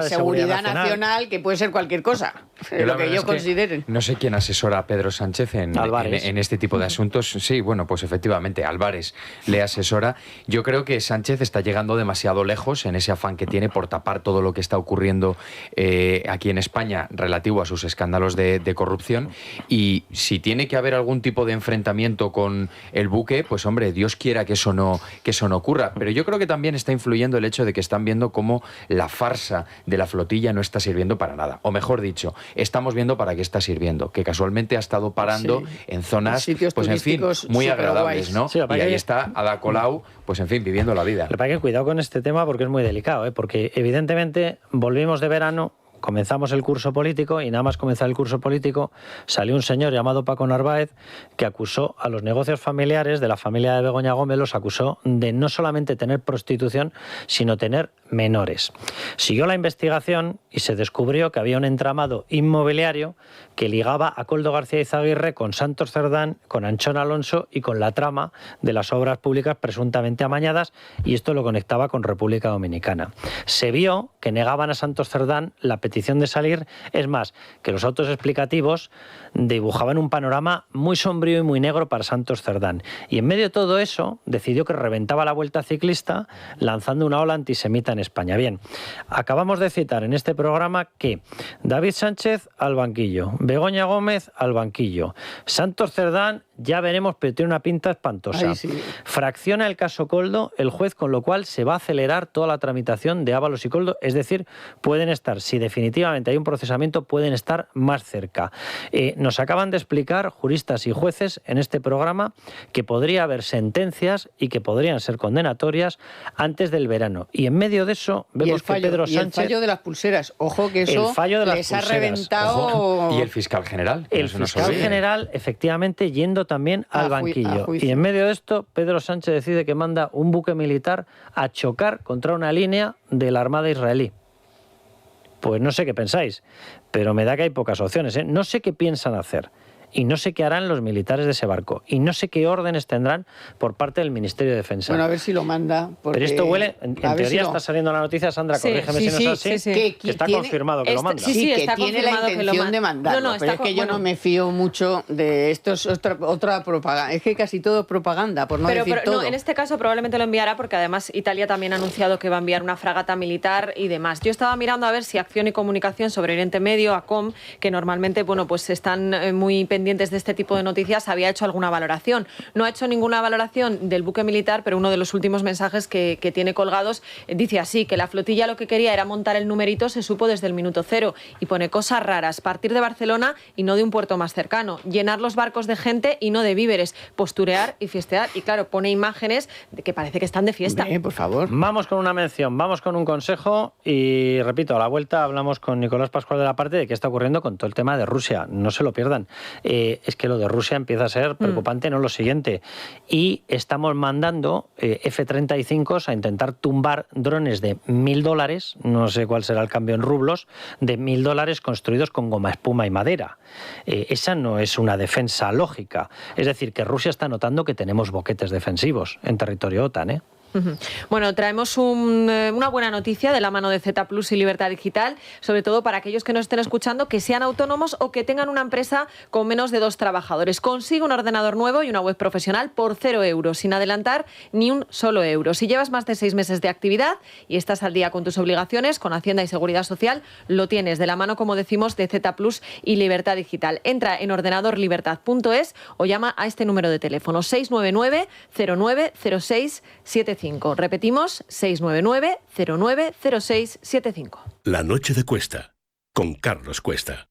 seguridad nacional, que puede ser cualquier cosa, lo que ellos consideren. No sé quién asesora a Pedro Sánchez en este tipo de asuntos. Sí, bueno, pues efectivamente, Álvarez le asesora. Yo creo que Sánchez está llegando demasiado lejos en ese afán que tiene por tapar todo lo que está ocurriendo aquí en España relativo a sus escándalos de corrupción. Y si tiene que haber algún tipo de enfrentamiento con el buque, pues hombre, Dios quiera que eso no ocurra. Pero yo creo que también está influyendo el hecho de que están viendo cómo la farsa de la flotilla no está sirviendo para nada. O mejor dicho, estamos viendo para qué está sirviendo, que casualmente ha estado parando en zonas, pues en fin, muy agradables, ¿no? Sí, y ahí está Ada Colau, pues en fin, viviendo la vida. Lo que pasa es que cuidado con este tema porque es muy delicado, porque evidentemente volvimos de verano, comenzamos el curso político y nada más comenzar el curso político salió un señor llamado Paco Narváez que acusó a los negocios familiares de la familia de Begoña Gómez, los acusó de no solamente tener prostitución, sino tener menores. Siguió la investigación y se descubrió que había un entramado inmobiliario que ligaba a Koldo García Izaguirre con Santos Cerdán, con Anchón Alonso y con la trama de las obras públicas presuntamente amañadas, y esto lo conectaba con República Dominicana. Se vio que negaban a Santos Cerdán la petición de salir, es más, que los autos explicativos dibujaban un panorama muy sombrío y muy negro para Santos Cerdán. Y en medio de todo eso, decidió que reventaba la Vuelta Ciclista lanzando una ola antisemita en España. Bien, acabamos de citar en este programa que David Sánchez al banquillo, Begoña Gómez al banquillo, Santos Cerdán ya veremos, pero tiene una pinta espantosa. Fracciona el caso Koldo el juez, con lo cual se va a acelerar toda la tramitación de Ábalos y Koldo, es decir, pueden estar, si definitivamente hay un procesamiento, pueden estar más cerca. Nos acaban de explicar juristas y jueces en este programa que podría haber sentencias y que podrían ser condenatorias antes del verano. Y en medio de eso vemos que Pedro Sánchez... Y el fallo de las pulseras, ojo que eso les ha reventado... Ojo. Y el fiscal general. El fiscal general, efectivamente, yendo también al banquillo. Y en medio de esto, Pedro Sánchez decide que manda un buque militar a chocar contra una línea de la Armada israelí. Pues no sé qué pensáis, pero me da que hay pocas opciones, ¿eh? No sé qué piensan hacer. Y no sé qué harán los militares de ese barco. Y no sé qué órdenes tendrán por parte del Ministerio de Defensa. Bueno, a ver si lo manda. Pero esto huele... En teoría está saliendo la noticia, Sandra, corrígeme si no es así, que está confirmado que lo manda. Sí, está que tiene la intención de mandarlo. Pero es que yo no me fío mucho de esto. Es otra propaganda. Es que casi todo es propaganda, por no decir todo. No, en este caso probablemente lo enviará porque además Italia también ha anunciado que va a enviar una fragata militar y demás. Yo estaba mirando a ver si Acción y Comunicación sobre Oriente Medio, ACOM, que normalmente pues están muy pendientes de este tipo de noticias, había hecho alguna valoración. No ha hecho ninguna valoración del buque militar, pero uno de los últimos mensajes que tiene colgados dice así, que la flotilla lo que quería era montar el numerito, se supo desde el minuto cero, y pone cosas raras, partir de Barcelona y no de un puerto más cercano, llenar los barcos de gente y no de víveres, posturear y fiestear, y claro, pone imágenes de que parece que están de fiesta. Por favor. Vamos con una mención, vamos con un consejo y repito, a la vuelta hablamos con Nicolás Pascual de la Parte de qué está ocurriendo con todo el tema de Rusia, no se lo pierdan. Es que lo de Rusia empieza a ser preocupante, no lo siguiente. Y estamos mandando F-35 a intentar tumbar drones de $1.000, no sé cuál será el cambio en rublos, de $1.000 construidos con goma espuma y madera. Esa no es una defensa lógica. Es decir, que Rusia está notando que tenemos boquetes defensivos en territorio OTAN, ¿eh? Bueno, traemos una buena noticia de la mano de Z Plus y Libertad Digital, sobre todo para aquellos que nos estén escuchando, que sean autónomos o que tengan una empresa con menos de 2 trabajadores. Consigue un ordenador nuevo y una web profesional por 0 euros, sin adelantar ni un solo euro. Si llevas más de 6 meses de actividad y estás al día con tus obligaciones, con Hacienda y Seguridad Social, lo tienes de la mano, como decimos, de Z Plus y Libertad Digital. Entra en ordenadorlibertad.es o llama a este número de teléfono 699 09 06 75. 090675. Repetimos, 699 090675. La noche de Cuesta, con Carlos Cuesta.